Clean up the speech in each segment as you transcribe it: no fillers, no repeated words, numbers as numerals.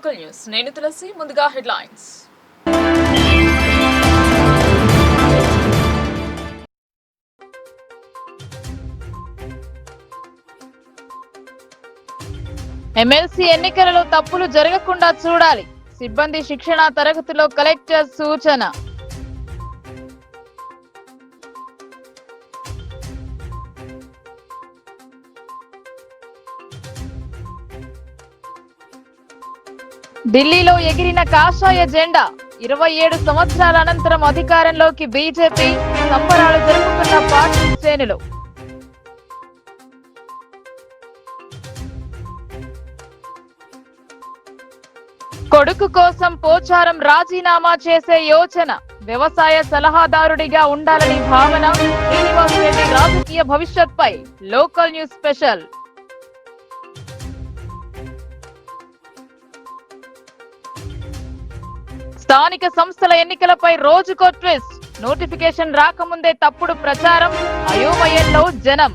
Local news నేను తులసి ముందుగా headlines. MLC ఎన్నికలలో తప్పులు జరగకుండా చూడాలి. సిబ్బంది శిక్షణ తరగతిలో కలెక్టర్ సూచన. ఢిల్లీలో ఎగిరిన కాషాయ జెండా. 27 సంవత్సరాల అనంతరం అధికారంలోకి బీజేపీ. సంబరాలు జరుపుకున్న పార్టీ శ్రేణులు. కొడుకు కోసం పోచారం రాజీనామా చేసే యోచన. వ్యవసాయ సలహాదారుడిగా ఉండాలని భావన. శ్రీనివాస్ రెడ్డి రాజకీయ భవిష్యత్పై లోకల్ న్యూస్ స్పెషల్. స్థానిక సంస్థల ఎన్నికలపై రోజుకో ట్విస్ట్. నోటిఫికేషన్ రాకముందే తప్పుడు ప్రచారం. అయోమయంలో జనం.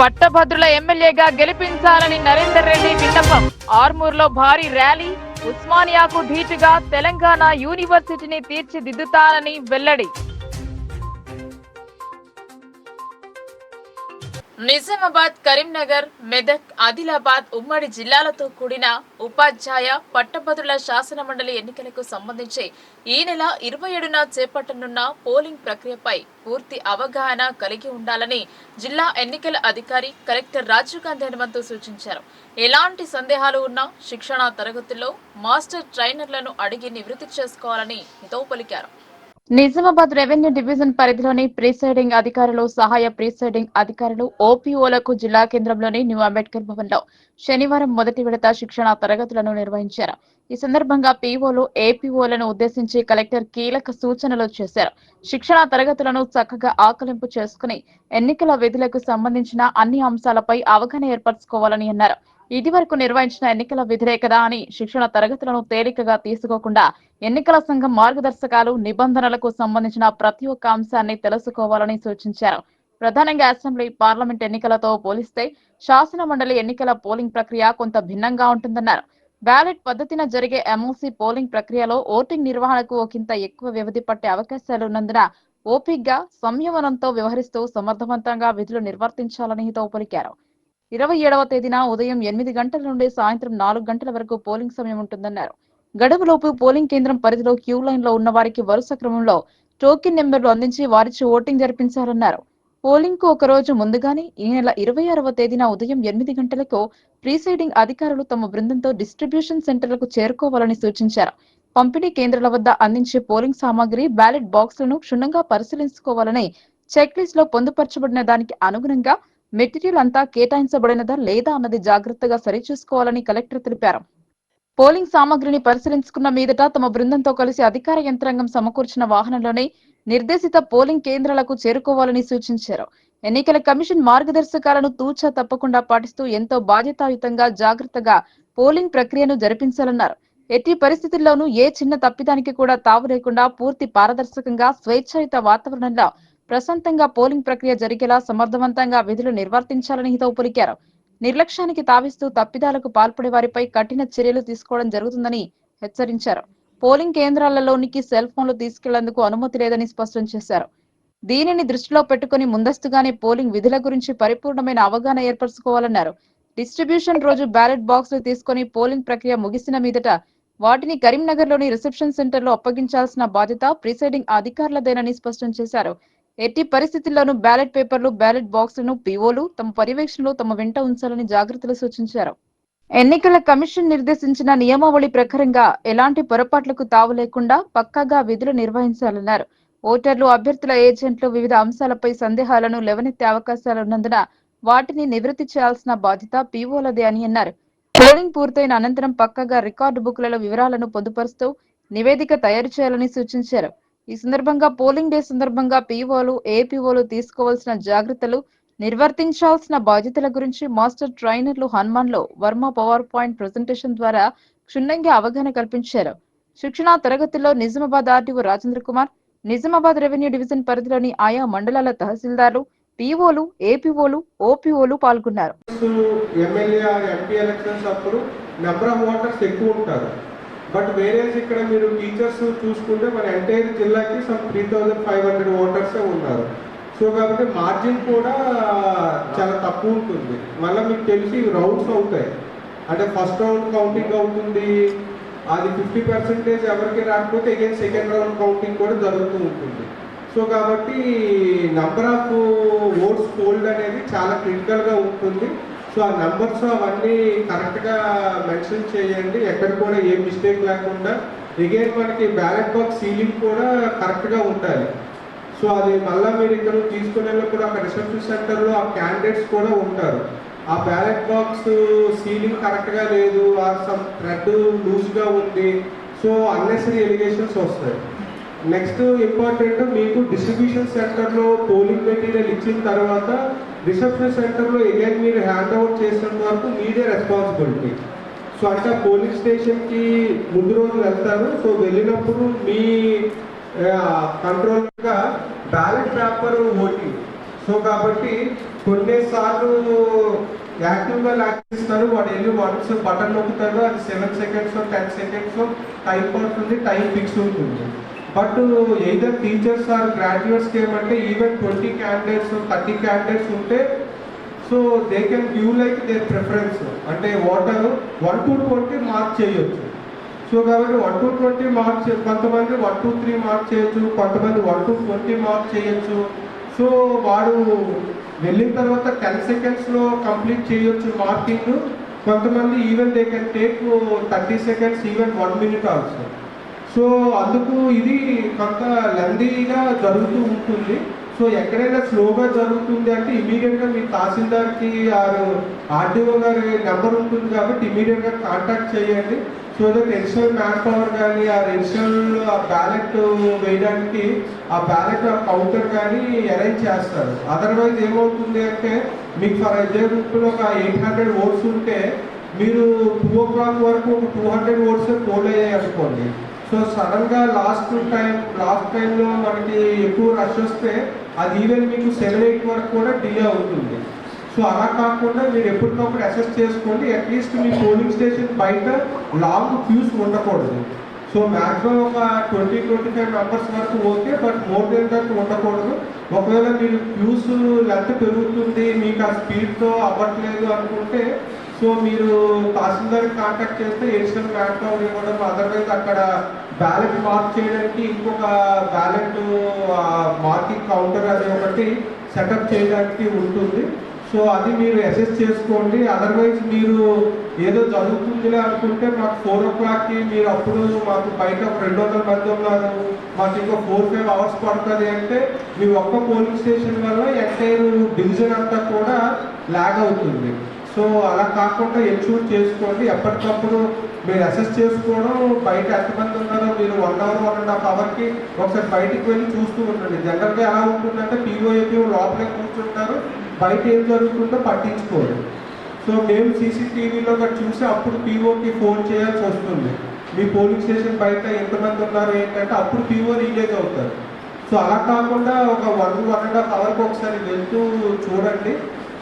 పట్టభద్రుల ఎమ్మెల్యేగా గెలిపించాలని నరేందర్ రెడ్డి విన్నపం. ఆర్మూర్లో భారీ ర్యాలీ. ఉస్మానియాకు ధీటుగా తెలంగాణ యూనివర్సిటీని తీర్చిదిద్దుతానని వెల్లడి. నిజామాబాద్, కరీంనగర్, మెదక్, ఆదిలాబాద్ ఉమ్మడి జిల్లాలతో కూడిన ఉపాధ్యాయ పట్టభద్రుల శాసనమండలి ఎన్నికలకు సంబంధించి ఈ నెల 27న చేపట్టనున్న పోలింగ్ ప్రక్రియపై పూర్తి అవగాహన కలిగి ఉండాలని జిల్లా ఎన్నికల అధికారి కలెక్టర్ రాజీవ్ గాంధీ హనుమంతు సూచించారు. ఎలాంటి సందేహాలు ఉన్నా శిక్షణ తరగతుల్లో మాస్టర్ ట్రైనర్లను అడిగి నివృత్తి చేసుకోవాలని హితవు పలికారు. నిజామాబాద్ రెవెన్యూ డివిజన్ పరిధిలోని ప్రిసైడింగ్ అధికారులు, సహాయ ప్రిసైడింగ్ అధికారులు, ఓపీఓలకు జిల్లా కేంద్రంలోని న్యూ అంబేద్కర్ భవన్ లో శనివారం మొదటి విడత శిక్షణ తరగతులను నిర్వహించారు. ఈ సందర్భంగా పీఓలు, ఏపీఓలను ఉద్దేశించి కలెక్టర్ కీలక సూచనలు చేశారు. శిక్షణ తరగతులను చక్కగా ఆకలింపు చేసుకుని ఎన్నికల విధులకు సంబంధించిన అన్ని అంశాలపై అవగాహన ఏర్పరచుకోవాలని అన్నారు. ఇదివరకు నిర్వహించిన ఎన్నికల విధులే కదా అని శిక్షణ తరగతులను తేలికగా తీసుకోకుండా ఎన్నికల సంఘం మార్గదర్శకాలు, నిబంధనలకు సంబంధించిన ప్రతి ఒక్క అంశాన్ని తెలుసుకోవాలని సూచించారు. ప్రధానంగా అసెంబ్లీ, పార్లమెంట్ ఎన్నికలతో పోలిస్తే శాసన మండలి ఎన్నికల పోలింగ్ ప్రక్రియ కొంత భిన్నంగా ఉంటుందన్నారు. బ్యాలెట్ పద్ధతిన జరిగే ఎమ్మెల్సీ పోలింగ్ ప్రక్రియలో ఓటింగ్ నిర్వహణకు ఒకంత ఎక్కువ వ్యవధి పట్టే అవకాశాలున్నందున ఓపికగా, సంయమనంతో వ్యవహరిస్తూ సమర్థవంతంగా విధులు నిర్వర్తించాలని హితవు పలికారు. 27వ తేదీన ఉదయం 8 గంటల నుండి సాయంత్రం 4 గంటల వరకు పోలింగ్ సమయం ఉంటుందన్నారు. గడువులోపు పోలింగ్ కేంద్రం పరిధిలో క్యూ లైన్ లో ఉన్న వారికి వరుస క్రమంలో టోకెన్ నెంబర్లు అందించి వారిచి ఓటింగ్ జరిపించాలన్నారు. పోలింగ్ కు ఒక రోజు ముందుగానే ఈ నెల 26వ తేదీన ఉదయం 8 గంటలకు ప్రిసైడింగ్ అధికారులు తమ బృందంతో డిస్ట్రిబ్యూషన్ సెంటర్లకు చేరుకోవాలని సూచించారు. పంపిణీ కేంద్రాల వద్ద అందించే పోలింగ్ సామాగ్రి, బ్యాలెట్ బాక్సులను క్షుణ్ణంగా పరిశీలించుకోవాలని, చెక్ లిస్ట్ లో పొందుపరచబడిన దానికి అనుగుణంగా మెటీరియల్ అంతా కేటాయించబడినదా లేదా అన్నది జాగ్రత్తగా సరిచూసుకోవాలని కలెక్టర్ తెలిపారు. పోలింగ్ సామాగ్రిని పరిశీలించుకున్న మీదట తమ బృందంతో కలిసి అధికార యంత్రాంగం సమకూర్చిన వాహనంలోనే నిర్దేశిత పోలింగ్ కేంద్రాలకు చేరుకోవాలని సూచించారు. ఎన్నికల కమిషన్ మార్గదర్శకాలను తూచా తప్పకుండా పాటిస్తూ ఎంతో బాధ్యతాయుతంగా, జాగ్రత్తగా పోలింగ్ ప్రక్రియను జరిపించాలన్నారు. ఎట్టి పరిస్థితుల్లోనూ ఏ చిన్న తప్పిదానికి కూడా తావు లేకుండా పూర్తి పారదర్శకంగా, స్వేచ్ఛాయుత వాతావరణంలో ప్రశాంతంగా పోలింగ్ ప్రక్రియ జరిగేలా సమర్థవంతంగా విధులు నిర్వర్తించాలని హితవు పలికారు. నిర్లక్ష్యానికి తావిస్తూ తప్పిదాలకు పాల్పడే వారిపై కఠిన చర్యలు తీసుకోవడం జరుగుతుందని హెచ్చరించారు. పోలింగ్ కేంద్రాలలోనికి సెల్ ఫోన్లు తీసుకెళ్లేందుకు అనుమతి లేదని స్పష్టం చేశారు. దీనిని దృష్టిలో పెట్టుకుని ముందస్తుగానే పోలింగ్ విధుల గురించి పరిపూర్ణమైన అవగాహన ఏర్పరచుకోవాలన్నారు. డిస్ట్రిబ్యూషన్ రోజు బ్యాలెట్ బాక్సులు తీసుకుని పోలింగ్ ప్రక్రియ ముగిసిన మీదట వాటిని కరీంనగర్లోని రిసెప్షన్ సెంటర్లో అప్పగించాల్సిన బాధ్యత ప్రిసైడింగ్ అధికారులదేనని స్పష్టం చేశారు. ఎట్టి పరిస్థితుల్లోనూ బ్యాలెట్ పేపర్లు, బ్యాలెట్ బాక్సులను పీఓలు తమ పర్యవేక్షణలో తమ వెంట ఉంచాలని జాగ్రత్తలు సూచించారు. ఎన్నికల కమిషన్ నిర్దేశించిన నియమావళి ప్రకారంగా ఎలాంటి పొరపాట్లకు తావు లేకుండా పక్కాగా విధులు నిర్వహించాలన్నారు. ఓటర్లు, అభ్యర్థుల ఏజెంట్లు వివిధ అంశాలపై సందేహాలను లేవనెత్తే అవకాశాలున్నందున వాటిని నివృత్తి చేయాల్సిన బాధ్యత పీఓలదే అని అన్నారు. పోలింగ్ పూర్తయిన అనంతరం పక్కాగా రికార్డు బుక్లలో వివరాలను పొందుపరుస్తూ నివేదిక తయారు చేయాలని సూచించారు. ఈ సందర్భంగా పోలింగ్ డే సందర్భంగా పీఓలు, ఏపీఓలు తీసుకోవాల్సిన జాగ్రత్తలు, నిర్వర్తించాల్సిన బాధ్యతల గురించి మాస్టర్ ట్రైనర్లు హనుమాన్లో వర్మ పవర్ పాయింట్ ప్రెజెంటేషన్ ద్వారా క్షుణ్ణంగా అవగాహన కల్పించారు. శిక్షణా తరగతుల్లో Nizamabad RTO Rajendra Kumar, Nizamabad revenue division పరిధిలోని ఆయా మండలాల తహసీల్దార్లు, పీఓలు, ఏపీఓలు, ఓపీఓలు పాల్గొన్నారు. ఎమ్మెల్యే ఎంపీ ఎలక్షన్స్ అప్పుడు నెంబర్ ఆఫ్ ఓటర్స్ ఎక్కువ ఉంటారు. బట్ వేరే ఇక్కడ మీరు టీచర్స్ చూసుకుంటే మన ఎంటైర్ జిల్లాకి సమ్ 3500 ఓటర్సే ఉన్నారు. సో కాబట్టి మార్జిన్ కూడా చాలా తక్కువ ఉంటుంది. మళ్ళీ మీకు తెలిసి రౌండ్స్ అవుతాయి, అంటే ఫస్ట్ రౌండ్ కౌంటింగ్ అవుతుంది, అది 50% ఎవరికి రాకపోతే అగైన్ సెకండ్ రౌండ్ కౌంటింగ్ కూడా జరుగుతూ ఉంటుంది. సో కాబట్టి నంబర్ ఆఫ్ ఓట్స్ పోల్డ్ అనేది చాలా క్రిటికల్గా ఉంటుంది. సో ఆ నెంబర్స్ అవన్నీ కరెక్ట్గా మెన్షన్ చేయండి, ఎక్కడ కూడా ఏ మిస్టేక్ లేకుండా. అగైన్ మనకి బ్యాలెట్ బాక్స్ సీలింగ్ కూడా కరెక్ట్గా ఉండాలి. సో అది మళ్ళీ మీరు ఇక్కడ తీసుకునేటప్పుడు అక్కడ రిసెప్షన్ సెంటర్లో ఆ క్యాండిడేట్స్ కూడా ఉంటారు. ఆ బ్యాలెట్ బాక్స్ సీలింగ్ కరెక్ట్గా లేదు, ఆ సమ్ థ్రెడ్ లూజ్గా ఉంది, సో అన్నెసరీ ఎలిగేషన్స్ వస్తాయి. నెక్స్ట్ ఇంపార్టెంట్, మీకు డిస్ట్రిబ్యూషన్ సెంటర్లో పోలింగ్ మెటీరియల్ ఇచ్చిన తర్వాత రిసెప్షన్ సెంటర్లో అగైన్ మీరు హ్యాండ్ ఓవర్ చేసినంత వరకు మీదే రెస్పాన్సిబిలిటీ. సో అంటే పోలింగ్ స్టేషన్కి ముందు రోజు వెళ్తారు. సో వెళ్ళినప్పుడు మీ కంట్రోల్గా బ్యాలెట్ పేపర్ ఓటింగ్. సో కాబట్టి కొన్నిసార్లు యాక్టివ్గా ఇస్తారు, వాడు వెళ్ళి వన్స్ బటన్ నొక్కుతాడు, అది 7 seconds 10 seconds టైం పడుతుంది, టైం ఫిక్స్ ఉంటుంది. బట్ ఎయిదర్ టీచర్స్ ఆర్ గ్రాడ్యుయేట్స్కి ఏమంటే ఈవెన్ 20 candidates 30 candidates ఉంటే so they can give like their preference, అంటే ఓటర్ 1 to 20 మార్క్ చేయొచ్చు. సో కాబట్టి 1 to 20 మార్క్, కొంతమంది 1 to 3 మార్క్ చేయొచ్చు, కొంతమంది 1 to 20 మార్క్ చేయొచ్చు. సో వాడు వెళ్ళిన తర్వాత 10 secondsలో కంప్లీట్ చేయొచ్చు మార్కింగ్. కొంతమంది even they can take 30 seconds, even 1 minute also. So అందుకు ఇది కొంత లెందీగా జరుగుతూ ఉంటుంది. సో ఎక్కడైనా స్లోగా జరుగుతుంది అంటే ఇమీడియట్గా మీ తహసీల్దార్కి ఆర్డీఓ గారి నెంబర్ ఉంటుంది కాబట్టి ఇమీడియట్గా కాంటాక్ట్ చేయండి. So that additional man power కానీ ఆ ఎడిషనల్ బ్యాలెట్ వేయడానికి ఆ బ్యాలెట్ కౌంటర్ కానీ అరేంజ్ చేస్తారు. అదర్వైజ్ ఏమవుతుంది అంటే మీకు ఫర్ ఎగ్జాంపుల్ ఒక 800 ఓట్స్ ఉంటే మీరు 2 o'clock వరకు ఒక 200 ఓట్స్ పోల్ అయ్యాయి అనుకోండి. సో సడన్గా లాస్ట్ టైంలో మనకి ఎక్కువ రష్ వస్తే అది ఈవెన్ మీకు 7-8 వరకు కూడా డిలే అవుతుంది. సో అలా కాకుండా మీరు ఎప్పటికప్పుడు అసెస్ చేసుకోండి. అట్లీస్ట్ మీ పోలింగ్ స్టేషన్ బయట లాంగ్ క్యూస్ ఉండకూడదు. సో మ్యాక్సిమం ఒక 20-25 members వరకు okay, but more than that ఉండకూడదు. ఒకవేళ మీరు క్యూస్ లెంత్ పెరుగుతుంది, మీకు ఆ స్పీడ్తో అవ్వట్లేదు అనుకుంటే సో మీరు తహసీల్దార్కి కాంటాక్ట్ చేస్తే ఎడిషనల్ మ్యాన్ పవర్ ఇవ్వడం, అదర్వైజ్ అక్కడ బ్యాలెట్ మార్క్ చేయడానికి ఇంకొక బ్యాలెట్ మార్కింగ్ కౌంటర్ అది ఒకటి సెటప్ చేయడానికి ఉంటుంది. సో అది మీరు అసెస్ చేసుకోండి. అదర్వైజ్ మీరు ఏదో జరుగుతుందిలే అనుకుంటే మాకు 4 o'clockకి మీరు అప్పుడు మాకు బయట 200 మంది ఉన్నారు, మాకు ఇంకో 4-5 hours పడుతుంది అంటే మీ ఒక్క పోలింగ్ స్టేషన్ వల్ల ఎంటైర్ డివిజన్ అంతా కూడా ల్యాగ్ అవుతుంది. సో అలా కాకుండా ఎన్షూర్ చేసుకోండి. ఎప్పటికప్పుడు మీరు అసెస్ చేసుకోవడం, బయట ఎంతమంది ఉన్నారో మీరు 1 hour 1.5 hourకి ఒకసారి బయటికి వెళ్ళి చూస్తూ ఉండండి. జనరల్గా ఎలా ఉంటుందంటే పీఓఏపీ లోపలే కూర్చుంటారు, బయట ఏం జరుగుతుందో పట్టించుకోరు. సో మేము సీసీటీవీలో చూసి అప్పుడు పీఓకి ఫోన్ చేయాల్సి వస్తుంది, మీ పోలింగ్ స్టేషన్ బయట ఎంతమంది ఉన్నారు ఏంటంటే అప్పుడు పీఓ రిలీజ్ అవుతారు. సో అలా కాకుండా ఒక 1.5 hourకి ఒకసారి వెళ్తూ చూడండి.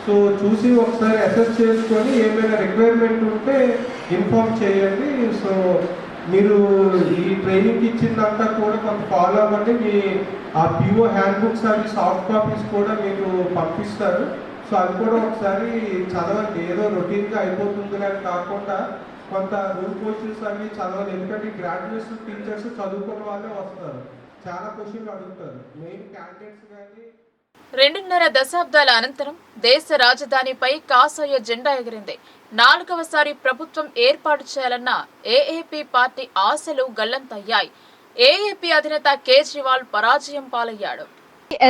సో చూసి ఒకసారి అసెస్ చేసుకొని ఏమైనా రిక్వైర్మెంట్ ఉంటే ఇన్ఫార్మ్ చేయండి. సో మీరు ఈ ట్రైనింగ్ ఇచ్చిందంతా కూడా కొంత ఫాలో అవ్వండి. మీ ఆ పీఓ హ్యాండ్ బుక్స్ అవి సాఫ్ట్ కాపీస్ కూడా మీకు పంపిస్తారు. సో అది కూడా ఒకసారి చదవండి. ఏదో రొటీన్గా అయిపోతుంది అని కాకుండా కొంత రూల్ క్వశ్చన్స్ అవి చదవాలి. ఎందుకంటే గ్రాడ్యుయేట్స్ టీచర్స్ చదువుకున్న వాళ్ళే వస్తారు, చాలా క్వశ్చన్లు అడుగుతారు. మెయిన్ క్యాండిడేట్స్ కానీ 2.5 దశాబ్దాల అనంతరం దేశ రాజధానిపై కాషాయ జెండా ఎగిరింది. 4వసారి ప్రభుత్వం ఏర్పాటు చేయాలన్న ఏఏపీ పార్టీ ఆశలు గల్లంతయ్యాయి. ఏఏపీ అధినేత కేజ్రీవాల్ పరాజయం పాలయ్యాడు.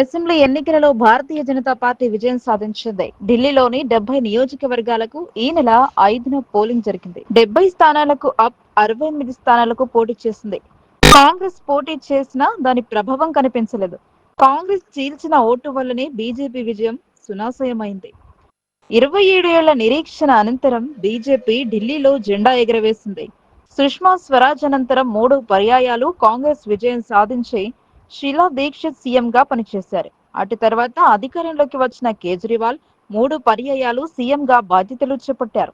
అసెంబ్లీ ఎన్నికలలో భారతీయ జనతా పార్టీ విజయం సాధించింది. ఢిల్లీలోని 70 నియోజకవర్గాలకు ఈ నెల 5న పోలింగ్ జరిగింది. 70 స్థానాలకు అప్, 68 స్థానాలకు పోటీ చేసింది. కాంగ్రెస్ పోటీ చేసినా దాని ప్రభావం కనిపించలేదు. కాంగ్రెస్ చీల్చిన ఓటు వల్లనే బీజేపీ విజయం సునాశయమైంది. 27 ఏళ్ల నిరీక్షణ అనంతరం బీజేపీ ఢిల్లీలో జెండా ఎగరవేసింది. సుష్మా స్వరాజ్ అనంతరం 3 పర్యాయాలు కాంగ్రెస్ విజయం సాధించి షీలా దీక్షిత్ సీఎంగా పనిచేశారు. అటు తర్వాత అధికారంలోకి వచ్చిన కేజ్రీవాల్ 3 పర్యాయాలు సీఎంగా బాధ్యతలు చేపట్టారు.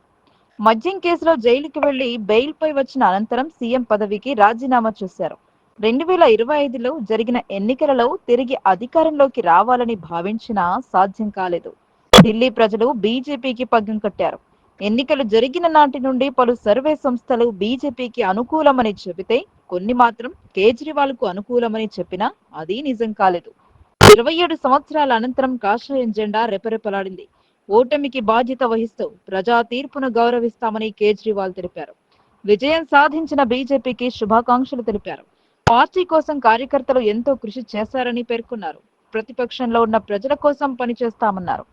మద్యం కేసులో జైలుకి వెళ్లి బెయిల్ పై వచ్చిన అనంతరం సీఎం పదవికి రాజీనామా చేశారు. 2025లో జరిగిన ఎన్నికలలో తిరిగి అధికారంలోకి రావాలని భావించినా సాధ్యం కాలేదు. ఢిల్లీ ప్రజలు బీజేపీకి పగ్గం కట్టారు. ఎన్నికలు జరిగిన నాటి నుండి పలు సర్వే సంస్థలు బీజేపీకి అనుకూలమని చెబితే, కొన్ని మాత్రం కేజ్రీవాల్ కు అనుకూలమని చెప్పినా అది నిజం కాలేదు. 27 సంవత్సరాల అనంతరం కాషాయం జెండా రెపరెపలాడింది. ఓటమికి బాధ్యత వహిస్తూ ప్రజా తీర్పును గౌరవిస్తామని కేజ్రీవాల్ తెలిపారు. విజయం సాధించిన బీజేపీకి శుభాకాంక్షలు తెలిపారు. పార్టీ కోసం కార్యకర్తలు ఎంతో కృషి చేశారని పేర్కొన్నారు. ప్రతిపక్షంలో ఉన్న ప్రజల కోసం పనిచేస్తామన్నారు.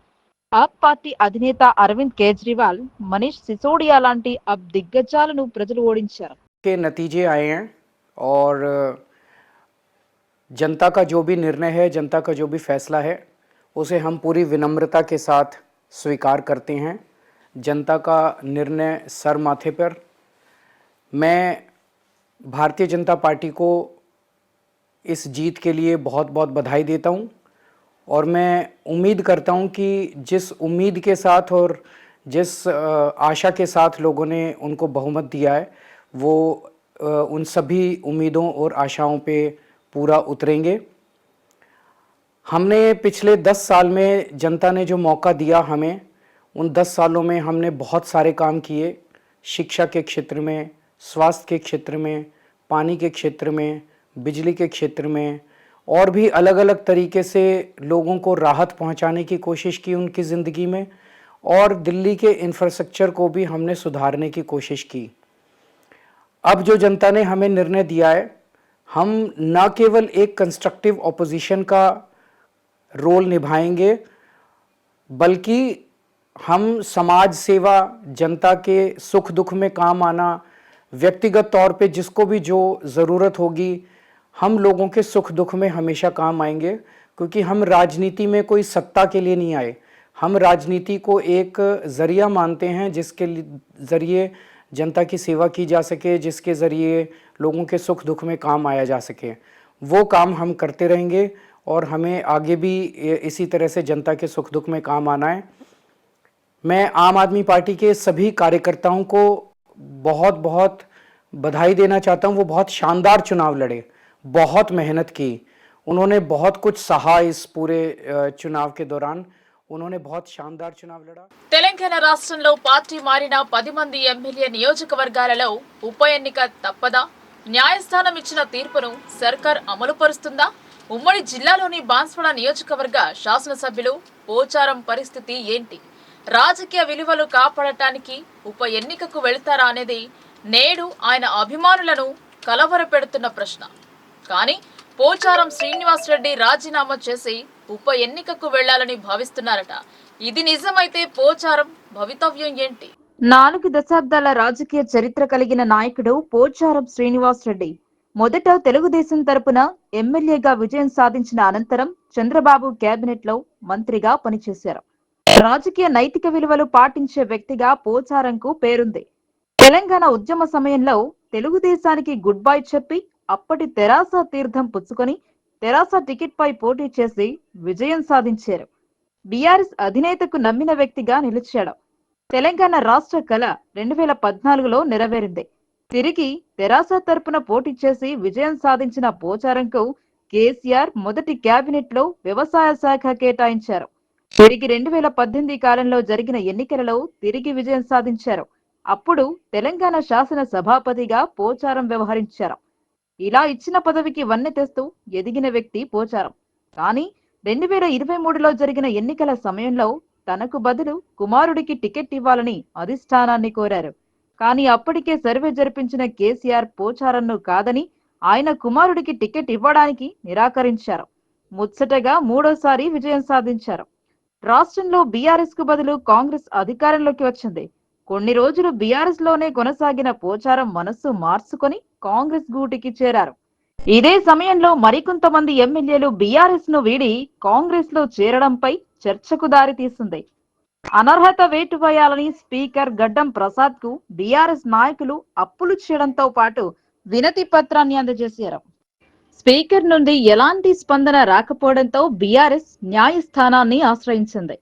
ఆప్ పార్టీ అధినేత అరవింద్ కేజ్రీవాల్, మనీష్ సిసోడియా లాంటి అప్ దిగ్గజాలను ప్రజలు ఓడించారు. के नतीजे आए हैं और जनता का जो भी निर्णय है, जनता का जो भी फैसला है, उसे हम पूरी विनम्रता के साथ स्वीकार करते हैं. जनता का निर्णय सर माथे पर. मैं भारतीय जनता पार्टी को इस जीत के लिए बहुत बहुत बधाई देता हूं और मैं उम्मीद करता हूं कि जिस उम्मीद के साथ और जिस आशा के साथ लोगों ने उनको बहुमत दिया है, वो उन सभी उम्मीदों और आशाओं पे पूरा उतरेंगे. हमने पिछले 10 साल में जनता ने जो मौका दिया हमें, उन 10 सालों में हमने बहुत सारे काम किए. शिक्षा के क्षेत्र में, स्वास्थ्य के क्षेत्र में, पानी के क्षेत्र में, बिजली के क्षेत्र में और भी अलग अलग तरीके से लोगों को राहत पहुंचाने की कोशिश की उनकी ज़िंदगी में. और दिल्ली के इंफ्रास्ट्रक्चर को भी हमने सुधारने की कोशिश की. अब जो जनता ने हमें निर्णय दिया है, हम न केवल एक कंस्ट्रक्टिव ऑपोजिशन का रोल निभाएंगे, बल्कि हम समाज सेवा, जनता के सुख दुख में काम आना, व्यक्तिगत तौर पे जिसको भी जो ज़रूरत होगी, हम लोगों के सुख दुख में हमेशा काम आएंगे. क्योंकि हम राजनीति में कोई सत्ता के लिए नहीं आए. हम राजनीति को एक ज़रिया मानते हैं जिसके ज़रिए जनता की सेवा की जा सके, जिसके ज़रिए लोगों के सुख दुख में काम आया जा सके. वो काम हम करते रहेंगे और हमें आगे भी इसी तरह से जनता के सुख दुख में काम आना है. मैं आम आदमी पार्टी के सभी कार्यकर्ताओं को बहुत बहुत बधाई देना चाहता हूं. वो बहुत शानदार चुनाव लड़े, बहुत मेहनत की, उन्होंने बहुत कुछ सहा. इस पूरे चुनाव के दौरान उन्होंने बहुत शानदार चुनाव लड़ा. తెలంగాణ రాష్ట్రంలో పార్టీ మారిన 10 మంది ఎమ్మెల్యే నియోజకవర్గాలలో ఉప ఎన్నిక తప్పదా? న్యాయస్థానం ఇచ్చిన తీర్పును సర్కార్ అమలు పరుస్తుందా? ఉమ్మడి జిల్లాలోని బాన్స్వాడ నియోజకవర్గ శాసనసభ్యులు పోచారం పరిస్థితి ఏంటి? రాజకీయ విలువలు కాపాడటానికి ఉప ఎన్నికకు వెళ్తారా అనేది నేడు ఆయన అభిమానులను కలవరపెడుతున్న ప్రశ్న. కానీ పోచారం శ్రీనివాస్ రెడ్డి రాజీనామా చేసి ఉప ఎన్నికకు వెళ్లాలని భావిస్తున్నారట. ఇది నిజమైతే పోచారం భవితవ్యం ఏంటి? 4 దశాబ్దాల రాజకీయ చరిత్ర కలిగిన నాయకుడు పోచారం శ్రీనివాస్ రెడ్డి మొదట తెలుగుదేశం తరపున ఎమ్మెల్యేగా విజయం సాధించిన అనంతరం చంద్రబాబు కేబినెట్ లో మంత్రిగా పనిచేశారు. రాజకీయ నైతిక విలువలు పాటించే వ్యక్తిగా పోచారంకు పేరుంది. తెలంగాణ ఉద్యమ సమయంలో తెలుగుదేశానికి గుడ్ బై చెప్పి అప్పటి తెరాస తీర్థం పుచ్చుకొని తెరాస టికెట్ పై పోటీ చేసి విజయం సాధించారు. బీఆర్ఎస్ అధినేతకు నమ్మిన వ్యక్తిగా నిలిచాడు. తెలంగాణ రాష్ట్ర కళ 2014లో నెరవేరింది. తిరిగి తెరాస తరపున పోటీ చేసి విజయం సాధించిన పోచారంకు కేసీఆర్ మొదటి కేబినెట్ లో వ్యవసాయ శాఖ కేటాయించారు. తిరిగి 2018 కాలంలో జరిగిన ఎన్నికలలో తిరిగి విజయం సాధించారు. అప్పుడు తెలంగాణ శాసన సభాపతిగా పోచారం వ్యవహరించారు. ఇలా ఇచ్చిన పదవికి వన్నె తెస్తూ ఎదిగిన వ్యక్తి పోచారం. కానీ 2023లో జరిగిన ఎన్నికల సమయంలో తనకు బదులు కుమారుడికి టికెట్ ఇవ్వాలని అధిష్టానాన్ని కోరారు. కానీ అప్పటికే సర్వే జరిపించిన కేసీఆర్ పోచారంను కాదని ఆయన కుమారుడికి టికెట్ ఇవ్వడానికి నిరాకరించారు. ముచ్చటగా మూడోసారి విజయం సాధించారు. రాష్ట్రంలో బీఆర్ఎస్ కు బదులు కాంగ్రెస్ అధికారంలోకి వచ్చింది. కొన్ని రోజులు బీఆర్ఎస్ లోనే కొనసాగిన పోచారం మనస్సు మార్చుకొని కాంగ్రెస్ గూటికి చేరారు. ఇదే సమయంలో మరికొంతమంది ఎమ్మెల్యేలు బీఆర్ఎస్ ను వీడి కాంగ్రెస్ లో చేరడంపై చర్చకు దారి తీసింది. అనర్హత వేటు వేయాలని స్పీకర్ గడ్డం ప్రసాద్ కు బీఆర్ఎస్ నాయకులు అప్పులు చేయడంతో పాటు వినతి పత్రాన్ని అందజేశారు. స్పీకర్ నుండి ఎలాంటి స్పందన రాకపోవడంతో బీఆర్ఎస్ న్యాయస్థానాన్ని ఆశ్రయించింది.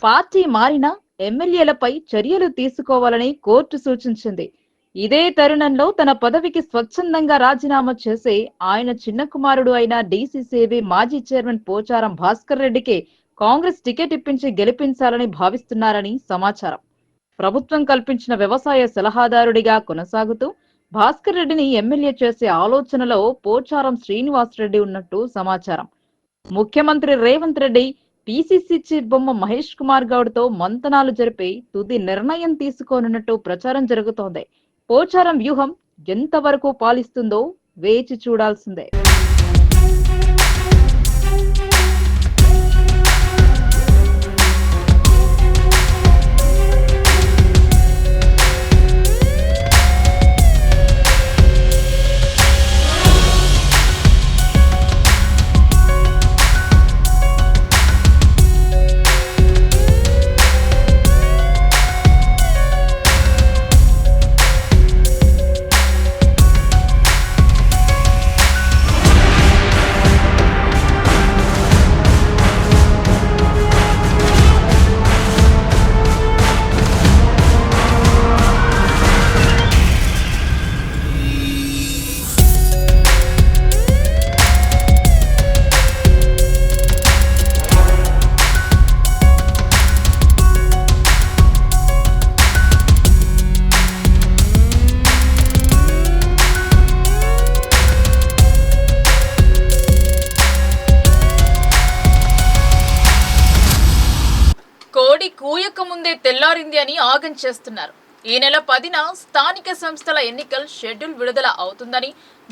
పార్టీ మారినా ఎమ్మెల్యేలపై చర్యలు తీసుకోవాలని కోర్టు సూచించింది. ఇదే తరుణంలో తన పదవికి స్వచ్ఛందంగా రాజీనామా చేసి ఆయన చిన్న కుమారుడు అయిన డీసీసీబీ మాజీ చైర్మన్ పోచారం భాస్కర్ రెడ్డికి కాంగ్రెస్ టికెట్ ఇప్పించి గెలిపించాలని భావిస్తున్నారని సమాచారం. ప్రభుత్వం కల్పించిన వ్యవసాయ సలహాదారుడిగా కొనసాగుతూ భాస్కర్ రెడ్డిని ఎమ్మెల్యే చేసే ఆలోచనలో పోచారం శ్రీనివాసరెడ్డి ఉన్నట్టు సమాచారం. ముఖ్యమంత్రి రేవంత్ రెడ్డి పీసీసీ చీఫ్ బొమ్మ మహేష్ కుమార్ గౌడ్ తో మంతనాలు జరిపి తుది నిర్ణయం తీసుకోనున్నట్టు ప్రచారం జరుగుతోంది. పోచారం వ్యూహం ఎంతవరకు పాలిస్తుందో వేచి చూడాల్సిందే. కోడి కూయక ముందే తెల్లారింది అని ఆగం చేస్తున్నారు. ఈ నెల 10న స్థానిక సంస్థల ఎన్నికల షెడ్యూల్ విడుదల అవుతుందని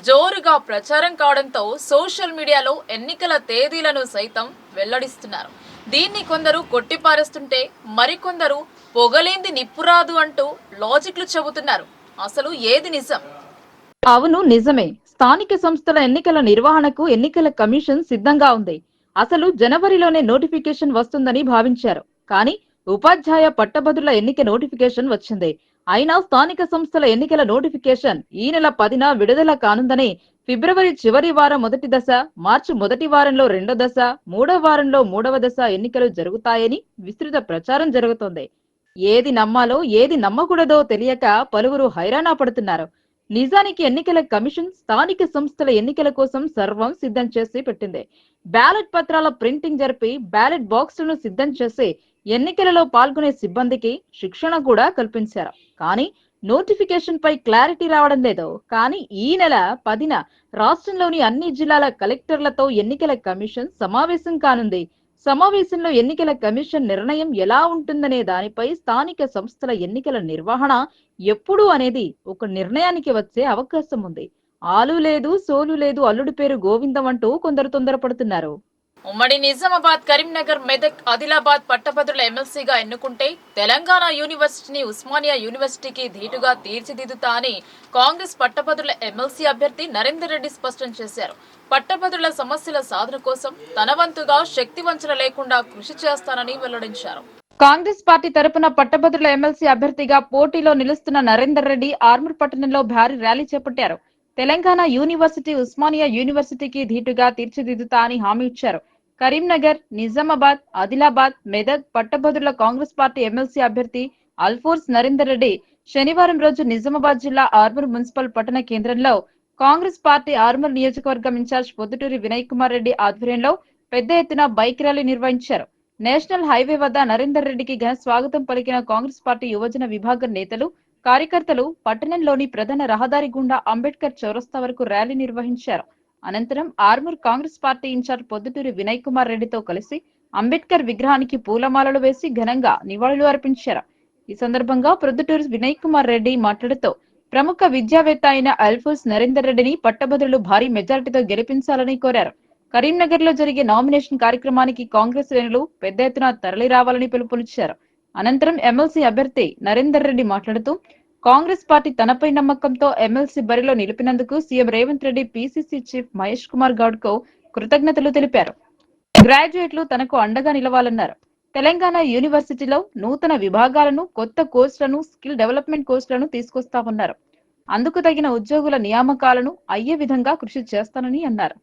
జోరుగా ప్రచారం కావడంతో సోషల్ మీడియాలో ఎన్నికల తేదీలను సైతం వెల్లడిస్తున్నారు. దీన్ని కొందరు కొట్టిపారేస్తుంటే మరికొందరు పొగలేంది నిప్పురాదు అంటూ లాజిక్లు చెబుతున్నారు. అసలు ఏది నిజం? అవును, నిజమే. స్థానిక సంస్థల ఎన్నికల నిర్వహణకు ఎన్నికల కమిషన్ సిద్ధంగా ఉంది. అసలు జనవరిలోనే నోటిఫికేషన్ వస్తుందని భావించారు. కానీ ఉపాధ్యాయ పట్టభద్రుల ఎన్నిక నోటిఫికేషన్ వచ్చింది. అయినా స్థానిక సంస్థల ఎన్నికల నోటిఫికేషన్ ఈ నెల 10న విడుదల కానుందని, ఫిబ్రవరి చివరి వారం మొదటి దశ, మార్చి మొదటి వారంలో రెండో దశ, మూడో వారంలో మూడవ దశ ఎన్నికలు జరుగుతాయని విస్తృత ప్రచారం జరుగుతోంది. ఏది నమ్మాలో ఏది నమ్మకూడదో తెలియక పలువురు హైరాణ పడుతున్నారు. నిజానికి ఎన్నికల కమిషన్ స్థానిక సంస్థల ఎన్నికల కోసం సర్వం సిద్ధం చేసి పెట్టింది. బ్యాలెట్ పత్రాల ప్రింటింగ్ జరిపి బ్యాలెట్ బాక్సులను సిద్ధం చేసి ఎన్నికలలో పాల్గొనే సిబ్బందికి శిక్షణ కూడా కల్పించారు. కానీ నోటిఫికేషన్ పై క్లారిటీ రావడం లేదు. కానీ ఈ నెల 10న రాష్ట్రంలోని అన్ని జిల్లాల కలెక్టర్లతో ఎన్నికల కమిషన్ సమావేశం కానుంది. సమావేశంలో ఎన్నికల కమిషన్ నిర్ణయం ఎలా ఉంటుందనే దానిపై స్థానిక సంస్థల ఎన్నికల నిర్వహణ ఎప్పుడు అనేది ఒక నిర్ణయానికి వచ్చే అవకాశం ఉంది. ఆలు లేదు, సోలు లేదు, అల్లుడి పేరు గోవిందం అంటూ కొందరు తొందరపడుతున్నారు. ఉమ్మడి నిజామాబాద్, కరీంనగర్, మెదక్, ఆదిలాబాద్ పట్టభద్రుల ఎమ్మెల్సీగా ఎన్నుకుంటే తెలంగాణ యూనివర్సిటీని ఉస్మానియా యూనివర్సిటీకి ధీటుగా తీర్చిదిద్దుతా అని కాంగ్రెస్ పట్టభద్రుల ఎమ్మెల్సీ అభ్యర్థి నరేందర్ రెడ్డి స్పష్టం చేశారు. పట్టభద్రుల సమస్యల సాధన కోసం తన వంతుగా శక్తి వంచన లేకుండా కృషి చేస్తానని వెల్లడించారు. కాంగ్రెస్ పార్టీ తరపున పట్టభద్రుల ఎమ్మెల్సీ అభ్యర్థిగా పోటీలో నిలుస్తున్న నరేందర్ రెడ్డి ఆర్మూర్ పట్టణంలో భారీ ర్యాలీ చేపట్టారు. తెలంగాణ యూనివర్సిటీ ఉస్మానియా యూనివర్సిటీకి ధీటుగా తీర్చిదిద్దుతా అని హామీ ఇచ్చారు. కరీంనగర్, నిజామాబాద్, ఆదిలాబాద్, మెదక్ పట్టభద్రుల కాంగ్రెస్ పార్టీ ఎమ్మెల్సీ అభ్యర్థి అల్ఫోర్స్ నరేందర్ రెడ్డి శనివారం రోజు నిజామాబాద్ జిల్లా ఆర్మూర్ మున్సిపల్ పట్టణ కేంద్రంలో కాంగ్రెస్ పార్టీ ఆర్మూర్ నియోజకవర్గం ఇన్ఛార్జ్ పొద్దుటూరి వినయ్ కుమార్ రెడ్డి ఆధ్వర్యంలో పెద్ద ఎత్తున బైక్ ర్యాలీ నిర్వహించారు. నేషనల్ హైవే వద్ద నరేందర్ రెడ్డికి ఘన స్వాగతం పలికిన కాంగ్రెస్ పార్టీ యువజన విభాగం నేతలు, కార్యకర్తలు పట్టణంలోని ప్రధాన రహదారి గుండా అంబేద్కర్ చౌరస్తా వరకు ర్యాలీ నిర్వహించారు. అనంతరం ఆర్మూర్ కాంగ్రెస్ పార్టీ ఇన్ఛార్జ్ పొద్దుటూరి వినయ్ కుమార్ రెడ్డితో కలిసి అంబేద్కర్ విగ్రహానికి పూలమాలలు వేసి ఘనంగా నివాళులు అర్పించారు. ఈ సందర్భంగా పొద్దుటూరి వినయ్ కుమార్ రెడ్డి మాట్లాడుతూ ప్రముఖ విద్యావేత్త అయిన అల్ఫోర్స్ నరేందర్ రెడ్డిని పట్టభద్రులు భారీ మెజారిటీతో గెలిపించాలని కోరారు. కరీంనగర్ లో జరిగే నామినేషన్ కార్యక్రమానికి కాంగ్రెస్ శ్రేణులు పెద్ద ఎత్తున తరలి రావాలని పిలుపునిచ్చారు. అనంతరం ఎమ్మెల్సీ అభ్యర్థి నరేందర్ రెడ్డి మాట్లాడుతూ కాంగ్రెస్ పార్టీ తనపై నమ్మకంతో ఎమ్మెల్సీ బరిలో నిలిపినందుకు CM Revanth Reddy, PCC chief Mahesh Kumar Goud కు కృతజ్ఞతలు తెలిపారు. గ్రాడ్యుయేట్లు తనకు అండగా నిలవాలన్నారు. తెలంగాణ యూనివర్సిటీలో నూతన విభాగాలను, కొత్త కోర్సులను, స్కిల్ డెవలప్మెంట్ కోర్సులను తీసుకొస్తామన్నారు. అందుకు తగిన ఉద్యోగుల నియామకాలను అయ్యే విధంగా కృషి చేస్తానని అన్నారు.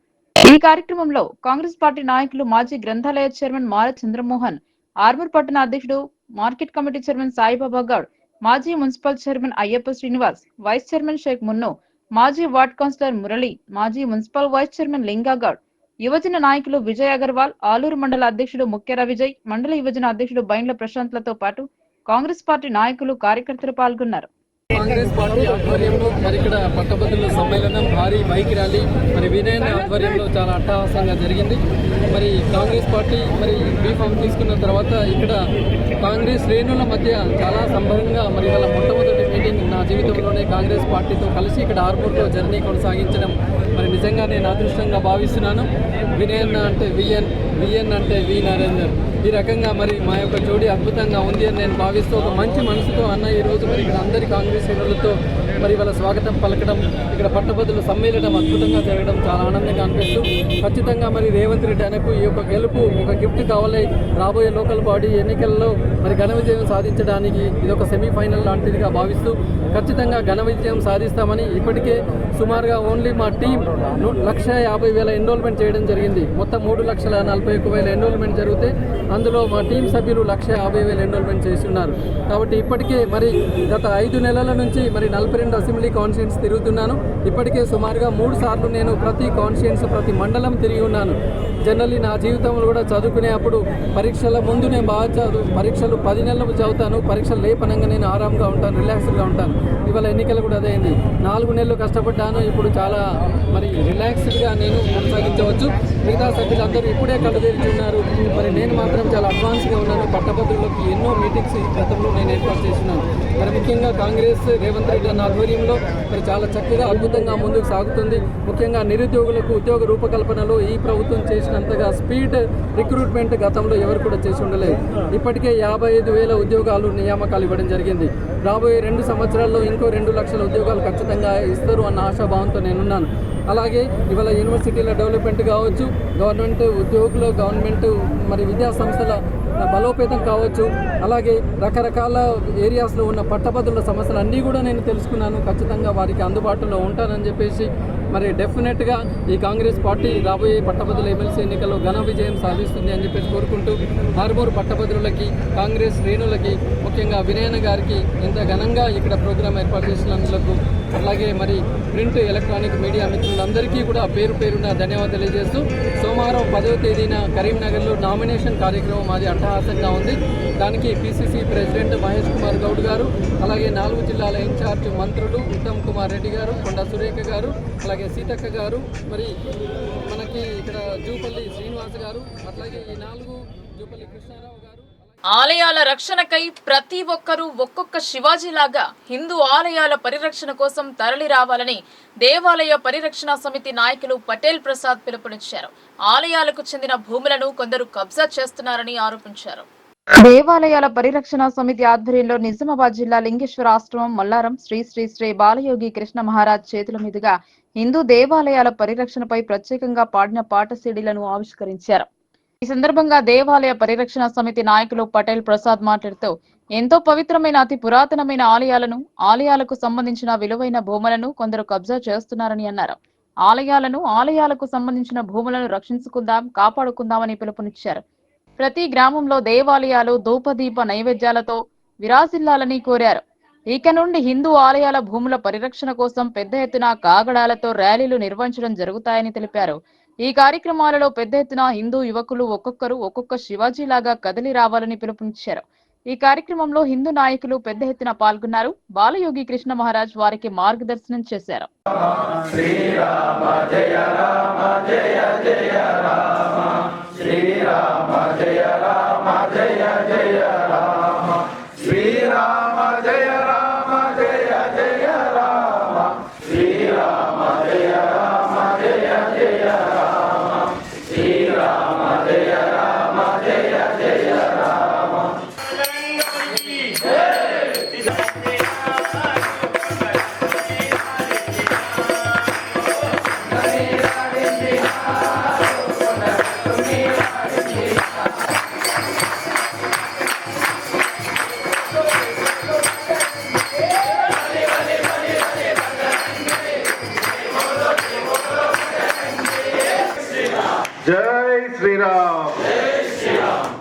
ఈ కార్యక్రమంలో కాంగ్రెస్ పార్టీ నాయకులు మాజీ గ్రంథాలయ చైర్మన్ మార చంద్రమోహన్, ఆర్మూర్ పట్టణ అధ్యక్షుడు market committee chairman Saibaba Goud, మాజీ municipal chairman Ayyappa Srinivas, vice chairman Sheikh Munnu, మాజీ వార్డ్ కౌన్సిలర్ మురళి, మాజీ మున్సిపల్ వైస్ చైర్మన్ లింగాగౌడ్, యువజన నాయకులు విజయ్ అగర్వాల్, ఆలూరు మండల అధ్యక్షుడు ముఖ్యర విజయ్, మండల యువజన అధ్యక్షుడు బైండ్ల ప్రశాంత్లతో పాటు కాంగ్రెస్ పార్టీ నాయకులు కార్యకర్తలు పాల్గొన్నారు. కాంగ్రెస్ పార్టీ ఆధ్వర్యంలో మరి ఇక్కడ పట్టభద్రుల సమ్మేళనం, భారీ బైక్ ర్యాలీ మరి వినయన్ ఆధ్వర్యంలో చాలా అట్టహాసంగా జరిగింది. మరి కాంగ్రెస్ పార్టీ మరి బీఫామ్ తీసుకున్న తర్వాత ఇక్కడ కాంగ్రెస్ శ్రేణుల మధ్య చాలా సంబరంగా మరి వాళ్ళ మొట్టమొదటి మీటింగ్ నా జీవితంలోనే కాంగ్రెస్ పార్టీతో కలిసి ఇక్కడ ఆర్మూర్లో జర్నీ కొనసాగించడం మరి నిజంగా నేను అదృష్టంగా భావిస్తున్నాను. వినయన్ అంటే విఎన్ అంటే వి నరేందర్, ఈ రకంగా మరి మా యొక్క జోడీ అద్భుతంగా ఉంది అని నేను భావిస్తూ ఒక మంచి మనసుతో అన్న ఈరోజు మరి ఇక్కడ అందరి కాంగ్రెస్ శ్రేణులతో మరి వాళ్ళ స్వాగతం పలకడం, ఇక్కడ పట్టభద్రుల సమ్మేళనం అద్భుతంగా జరగడం చాలా ఆనందంగా అనిపిస్తూ ఖచ్చితంగా మరి రేవంత్ రెడ్డి అనకు ఈ యొక్క గెలుపు ఒక గిఫ్ట్ కావాలి. రాబోయే లోకల్ బాడీ ఎన్నికల్లో మరి ఘన విజయం సాధించడానికి ఇది ఒక సెమీఫైనల్ లాంటిదిగా భావిస్తూ ఖచ్చితంగా ఘన విజయం సాధిస్తామని ఇప్పటికే సుమారుగా ఓన్లీ మా టీం 1,50,000 ఎన్రోల్మెంట్ చేయడం జరిగింది. మొత్తం 3,41,000 ఎన్రోల్మెంట్ జరిగితే అందులో మా టీం సభ్యులు 1,50,000 ఎన్రోల్మెంట్ చేసి ఉన్నారు. కాబట్టి ఇప్పటికే మరి గత 5 నెలల నుంచి మరి 42 అసెంబ్లీ కాన్స్టిట్యూన్స్ తిరుగుతున్నాను. ఇప్పటికే సుమారుగా 3 సార్లు నేను ప్రతి కాన్స్టిట్యూన్స్ ప్రతి మండలం తిరిగి ఉన్నాను. జనరల్లీ నా జీవితంలో కూడా చదువుకునే అప్పుడు పరీక్షల ముందు నేను బాగా పరీక్షలు 10 నెలలు చదువుతాను, పరీక్షలు లేపనంగా నేను ఆరాంగా ఉంటాను, రిలాక్స్డ్గా ఉంటాను. ఇవాళ ఎన్నికలు కూడా అదే అయింది. 4 నెలలు కష్టపడ్డాను, ఇప్పుడు చాలా మరి రిలాక్స్డ్గా నేను కొనసాగించవచ్చు. మిగతా సభ్యులందరూ ఇప్పుడే కళ్ళు తెరిచి ఉన్నారు, మరి నేను మాత్రం చాలా అడ్వాన్స్గా ఉన్నాను. పట్టభద్రులకు ఎన్నో మీటింగ్స్ గతంలో నేను ఏర్పాటు చేస్తున్నాను. మరి ముఖ్యంగా కాంగ్రెస్ రేవంత్ రెడ్డి అన్న ఆధ్వర్యంలో మరి చాలా చక్కగా అద్భుతంగా ముందుకు సాగుతుంది. ముఖ్యంగా నిరుద్యోగులకు ఉద్యోగ రూపకల్పనలో ఈ ప్రభుత్వం చేసినంతగా స్పీడ్ రిక్రూట్మెంట్ గతంలో ఎవరు కూడా చేసి ఉండలేదు. ఇప్పటికే 55,000 ఉద్యోగాలు నియామకాలు ఇవ్వడం జరిగింది. రాబోయే 2 సంవత్సరాల్లో ఇంకో 2 లక్షల ఉద్యోగాలు ఖచ్చితంగా ఇస్తారు అన్న ఆశాభావంతో నేనున్నాను. అలాగే ఇవాళ యూనివర్సిటీల డెవలప్మెంట్ కావచ్చు, గవర్నమెంట్ ఉద్యోగులు, గవర్నమెంట్ మరి విద్యా సంస్థల బలోపేతం కావచ్చు, అలాగే రకరకాల ఏరియాస్లో ఉన్న పట్టభద్రుల సమస్యలు అన్నీ కూడా నేను తెలుసుకున్నాను. ఖచ్చితంగా వారికి అందుబాటులో ఉంటానని చెప్పేసి మరి డెఫినెట్గా ఈ కాంగ్రెస్ పార్టీ రాబోయే పట్టభద్రుల ఎమ్మెల్సీ ఎన్నికల్లో ఘన విజయం సాధిస్తుంది అని చెప్పేసి కోరుకుంటూ ఆర్మూర్ పట్టభద్రులకి, కాంగ్రెస్ శ్రేణులకి, ముఖ్యంగా వినయన గారికి ఇంత ఘనంగా ఇక్కడ ప్రోగ్రాం ఏర్పాటు చేసినందుకు, అలాగే మరి ప్రింట్ ఎలక్ట్రానిక్ మీడియా మిత్రులందరికీ కూడా పేరు పేరున ధన్యవాదాలు తెలియజేస్తూ సోమవారం 10వ తేదీన కరీంనగర్లో నామినేషన్ కార్యక్రమం అది అట్టహాసంగా ఉంది. దానికి పిసిసి ప్రెసిడెంట్ మహేష్ కుమార్ గౌడ్ గారు, అలాగే 4 జిల్లాల ఇన్ఛార్జ్ మంత్రులు ఉత్తమ్ కుమార్ రెడ్డి గారు, కొండ సురేఖ గారు, అలాగే సీతక్క గారు, మరి మనకి ఇక్కడ జూపల్లి శ్రీనివాస్ గారు, అట్లాగే ఈ 4 జూపల్లి కృష్ణారావు గారు. ఆలయాల రక్షణకై ప్రతి ఒక్కరూ ఒక్కొక్క శివాజీలాగా హిందూ ఆలయాల పరిరక్షణ కోసం తరలి రావాలని దేవాలయ పరిరక్షణ సమితి నాయకులు పటేల్ ప్రసాద్ పిలుపునిచ్చారు. ఆలయాలకు చెందిన భూములను కొందరు కబ్జా చేస్తున్నారని ఆరోపించారు. దేవాలయాల పరిరక్షణ సమితి ఆధ్వర్యంలో నిజామాబాద్ జిల్లా లింగేశ్వర ఆశ్రమం మల్లారం శ్రీ శ్రీ శ్రీ బాలయోగి కృష్ణ మహారాజ్ చేతుల మీదుగా హిందూ దేవాలయాల పరిరక్షణపై ప్రత్యేకంగా పాడిన పాట సీడీలను ఆవిష్కరించారు. ఈ సందర్భంగా దేవాలయ పరిరక్షణ సమితి నాయకులు పటేల్ ప్రసాద్ మాట్లాడుతూ ఎంతో పవిత్రమైన అతి పురాతనమైన ఆలయాలకు సంబంధించిన విలువైన భూములను కొందరు కబ్జా చేస్తున్నారని అన్నారు. ఆలయాలకు సంబంధించిన భూములను రక్షించుకుందాం, కాపాడుకుందామని పిలుపునిచ్చారు. ప్రతి గ్రామంలో దేవాలయాలు ధూపదీప నైవేద్యాలతో విరాజిల్లాలని కోరారు. ఇక నుండి హిందూ ఆలయాల భూముల పరిరక్షణ కోసం పెద్ద ఎత్తున కాగడాలతో ర్యాలీలు నిర్వహించడం జరుగుతాయని తెలిపారు. ఈ కార్యక్రమాలలో పెద్ద ఎత్తున హిందూ యువకులు ఒక్కొక్కరు ఒక్కొక్క శివాజీలాగా కదిలి రావాలని పిలుపునిచ్చారు. ఈ కార్యక్రమంలో హిందూ నాయకులు పెద్ద ఎత్తున పాల్గొన్నారు. బాలయోగి కృష్ణ మహారాజ్ వారికి మార్గదర్శనం చేశారు. శ్రీరామ జయ రామ జయ జయ రామ, శ్రీరామ జయ రామ జయ జయ రామ, శ్రీరామ జయ రామ జయ జయ రామ, శ్రీరామ జయ రామ జయ జయ రామ, శ్రీరామ జయ రామ జయ జయ రామ. శ్రీరామ్.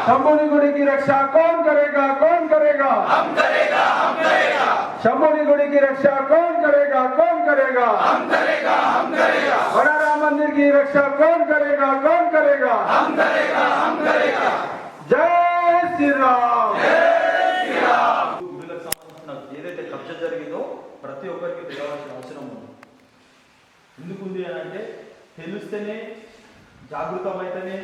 शंभुनी गुड़ी की रक्षा कौन करेगा, कौन करेगा? हम करेगा, हम करेगा. शंभुनी गुड़ी की रक्षा कौन करेगा, कौन करेगा? हम करेगा, हम करेगा. बड़ा राम मंदिर की रक्षा कौन करेगा, कौन करेगा? हम करेगा, हम करेगा. जय श्री राम. ఏదైతే కబ్జా జరిగిందో ప్రతి ఒక్కరికి తెలియాల్సిన అవసరం ఉంది. ఎందుకుంది అని అంటే తెలిస్తేనే జాగృతమైతేనే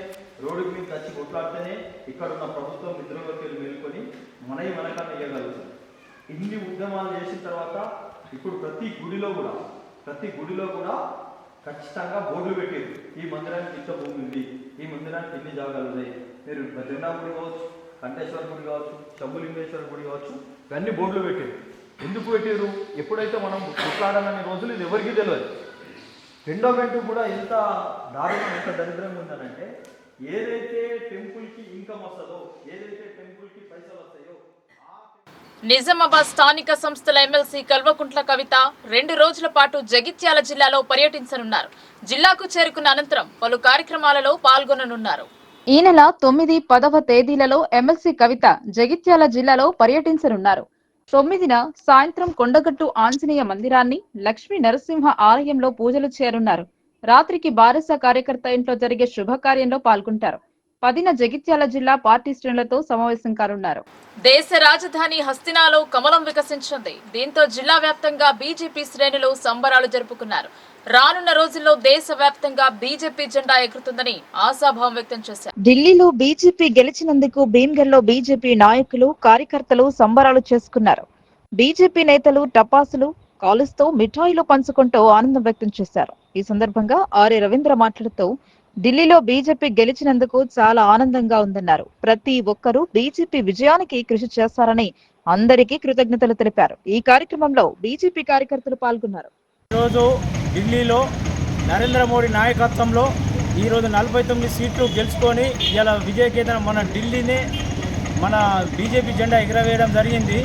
రోడ్డు మీద వచ్చి కొట్లాడితేనే ఇక్కడ ఉన్న ప్రభుత్వం నిద్రలోకి మేలుకొని మనకన్నా ఇవ్వగలుగుతుంది. ఇన్ని ఉద్యమాలు చేసిన తర్వాత ఇప్పుడు ప్రతి గుడిలో కూడా ఖచ్చితంగా బోర్డులు పెట్టారు. ఈ మందిరానికి ఇంత భూమి ఉంది, ఈ మందిరానికి ఎన్ని జాగాలు ఉన్నాయి. మీరు జెండా గుడి కావచ్చు, కంఠేశ్వర గుడి కావచ్చు, శంభులింగేశ్వర గుడి కావచ్చు, ఇవన్నీ బోర్డులు పెట్టారు. ఎందుకు పెట్టారు? ఎప్పుడైతే మనం కొట్లాడాలనే రోజులు ఇది ఎవరికీ తెలియదు. రెండో గంట కూడా ఎంత దారుణం, ఎంత దరిద్రంగా ఉందనంటే ఏదైతే టెంపుల్కి ఇన్కమ్ వస్తుందో, ఏదైతే టెంపుల్కి పైసలు వస్తాయో. నిజామాబాద్ స్థానిక సంస్థల ఎమ్మెల్సీ కల్వకుంట్ల కవిత 2 రోజుల పాటు జగిత్యాల జిల్లాలో పర్యటించనున్నారు. జిల్లాకు చేరుకున్న అనంతరం పలు కార్యక్రమాలలో పాల్గొననున్నారు. ఈ నెల 9, 10వ తేదీలలో ఎమ్మెల్సీ కవిత జగిత్యాల జిల్లాలో పర్యటించనున్నారు. 9న సాయంత్రం కొండగట్టు ఆంజనేయ మందిరాన్ని, లక్ష్మీ నరసింహ ఆలయంలో పూజలు చేయనున్నారు. రాత్రికి బారస కార్యకర్త ఇంట్లో జరిగే శుభకార్యంలో పాల్గొంటారు. 10న జగిత్యాల జిల్లా పార్టీ శ్రేణులతో సమావేశం కానున్నారు. దేశ రాజధాని హస్తినాలో కమలం వికసించింది. దీంతో జిల్లా వ్యాప్తంగా బీజేపీ శ్రేణులు సంబరాలు జరుపుకున్నారు. రానున్న రోజుల్లో దేశవ్యాప్తంగా బీజేపీ జెండా ఎగురుతుందని ఆశాభావం వ్యక్తం చేశారు. ఢిల్లీలో బీజేపీ గెలిచినందుకు భీమ్గల్లో బీజేపీ నాయకులు, కార్యకర్తలు సంబరాలు చేసుకున్నారు. బీజేపీ నేతలు టపాసులు కాలుస్తూ మిఠాయిలు పంచుకుంటూ ఆనందం వ్యక్తం చేశారు. ఈ సందర్భంగా ఆర్ఏ రవీంద్ర మాట్లాడుతూ ఢిల్లీలో బీజేపీ గెలిచినందుకు చాలా ఆనందంగా ఉందన్నారు. ప్రతి ఒక్కరూ బీజేపీ విజయానికి కృషి చేస్తారని అందరికీ కృతజ్ఞతలు తెలిపారు. ఈ కార్యక్రమంలో బీజేపీ కార్యకర్తలు పాల్గొన్నారు. ఈరోజు ఢిల్లీలో నరేంద్ర మోడీ నాయకత్వంలో ఈరోజు 49 సీట్లు గెలుచుకొని ఇలా విజయకేతనం మన ఢిల్లీనే మన బీజేపీ జెండా ఎగరవేయడం జరిగింది.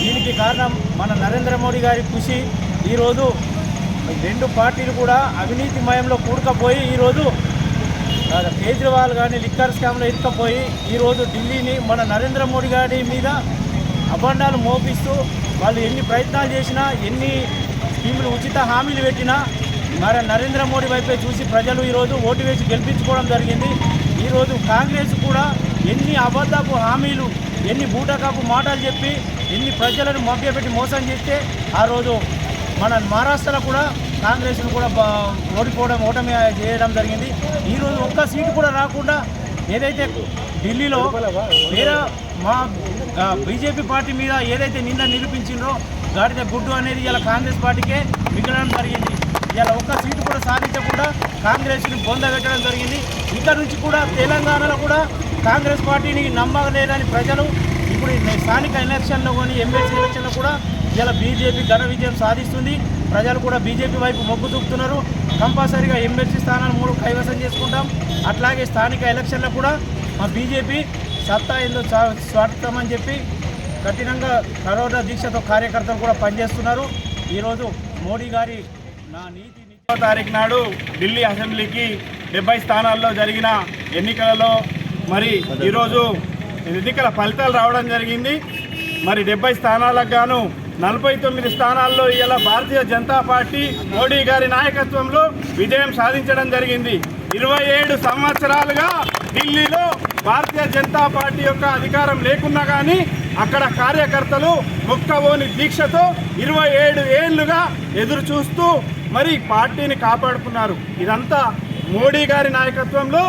దీనికి కారణం మన నరేంద్ర మోడీ గారి కృషి. ఈరోజు 2 పార్టీలు కూడా అవినీతిమయంలో కూడుకపోయి ఈరోజు కేజ్రీవాల్ కానీ లిక్కర్ స్కామ్లో ఇరుక్కపోయి ఈరోజు ఢిల్లీని మన నరేంద్ర మోడీ గారి మీద అభండాలు మోపిస్తూ వాళ్ళు ఎన్ని ప్రయత్నాలు చేసినా, ఎన్ని స్కీములు ఉచిత హామీలు పెట్టినా మరి నరేంద్ర మోడీ వైపే చూసి ప్రజలు ఈరోజు ఓటు వేసి గెలిపించుకోవడం జరిగింది. ఈరోజు కాంగ్రెస్ కూడా ఎన్ని అబద్ధపు హామీలు, ఎన్ని బూటకాపు మాటలు చెప్పి, ఎన్ని ప్రజలను మభ్యపెట్టి మోసం చేస్తే ఆ రోజు మన మహారాష్ట్రలో కూడా కాంగ్రెస్ను కూడా ఓటమి చేయడం జరిగింది. ఈరోజు ఒక్క సీటు కూడా రాకుండా ఏదైతే ఢిల్లీలో వేరే మా బీజేపీ పార్టీ మీద ఏదైతే నింద నిరూపించిందో గాడిద గుడ్డు అనేది ఇలా కాంగ్రెస్ పార్టీకే మిగలడం జరిగింది. ఇలా ఒక్క సీటు కూడా సాధించకుండా కాంగ్రెస్ని బొందబెట్టడం జరిగింది. ఇక్కడ నుంచి కూడా తెలంగాణలో కూడా కాంగ్రెస్ పార్టీని నమ్మలేదని ప్రజలు ఇప్పుడు స్థానిక ఎలక్షన్లో కానీ ఎమ్మెల్సీ ఎలక్షన్లో కూడా ఇలా బీజేపీ ఘన విజయం సాధిస్తుంది. ప్రజలు కూడా బీజేపీ వైపు మొగ్గు చూపుతున్నారు. కంపల్సరీగా ఎమ్మెల్సీ స్థానాలు 3 కైవసం చేసుకుంటాం. అట్లాగే స్థానిక ఎలక్షన్లో కూడా మా బీజేపీ సత్తా ఏందో స్వార్థమని చెప్పి కఠినంగా కరోనా దీక్షతో కార్యకర్తలు కూడా పనిచేస్తున్నారు. ఈరోజు మోడీ గారి నా నీతి 1వ తారీఖు నాడు ఢిల్లీ అసెంబ్లీకి 70 స్థానాల్లో జరిగిన ఎన్నికలలో మరి ఈరోజు ఎన్నికల ఫలితాలు రావడం జరిగింది. మరి 70 స్థానాలకు గాను 49 స్థానాల్లో ఇలా భారతీయ జనతా పార్టీ మోడీ గారి నాయకత్వంలో విజయం సాధించడం జరిగింది. 27 సంవత్సరాలుగా ఢిల్లీలో భారతీయ జనతా పార్టీ యొక్క అధికారం లేకున్నా కానీ అక్కడ కార్యకర్తలు ముక్కవోని దీక్షతో 27 ఏళ్లుగా ఎదురు చూస్తూ మరి పార్టీని కాపాడుకున్నారు. ఇదంతా మోడీ గారి నాయకత్వంలో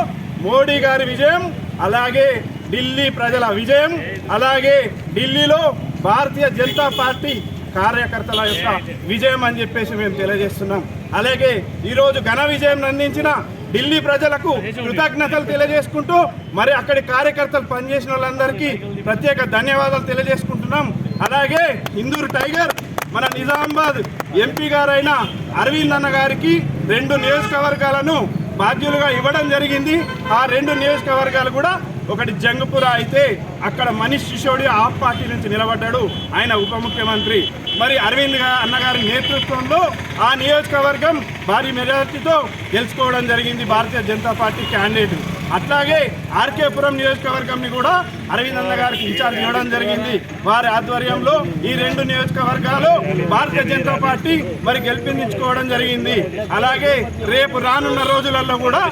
మోడీ గారి విజయం, అలాగే ఢిల్లీ ప్రజల విజయం, అలాగే ఢిల్లీలో భారతీయ జనతా పార్టీ కార్యకర్తల యొక్క విజయం అని చెప్పేసి మేము తెలియజేస్తున్నాం. అలాగే ఈరోజు ఘన విజయం అందించిన ఢిల్లీ ప్రజలకు కృతజ్ఞతలు తెలియజేసుకుంటూ మరి అక్కడి కార్యకర్తలు పనిచేసిన వాళ్ళందరికీ ప్రత్యేక ధన్యవాదాలు తెలియజేసుకుంటున్నాం. అలాగే ఇందూరు టైగర్ మన నిజామాబాద్ ఎంపీ గారైన అరవింద్ అన్న గారికి 2 నియోజకవర్గాలను బాధ్యులుగా ఇవ్వడం జరిగింది. ఆ 2 నియోజకవర్గాలు కూడా ఒకటి జంగపుర అయితే అక్కడ మనీష్ సిసోడియా ఆప్ పార్టీ నుంచి నిలబడ్డాడు, ఆయన ఉప ముఖ్యమంత్రి. మరి అరవింద్ అన్నగారి నేతృత్వంలో ఆ నియోజకవర్గం భారీ మెజార్టీతో గెలుచుకోవడం జరిగింది భారతీయ జనతా పార్టీ క్యాండిడేట్. అట్లాగే ఆర్కేపురం నియోజకవర్గంని కూడా అరవింద్ అన్న గారికి ఇన్ఛార్జ్ ఇవ్వడం జరిగింది. వారి ఆధ్వర్యంలో ఈ 2 నియోజకవర్గాలు భారతీయ జనతా పార్టీ మరి గెలిపించుకోవడం జరిగింది. అలాగే రేపు రానున్న రోజులలో కూడా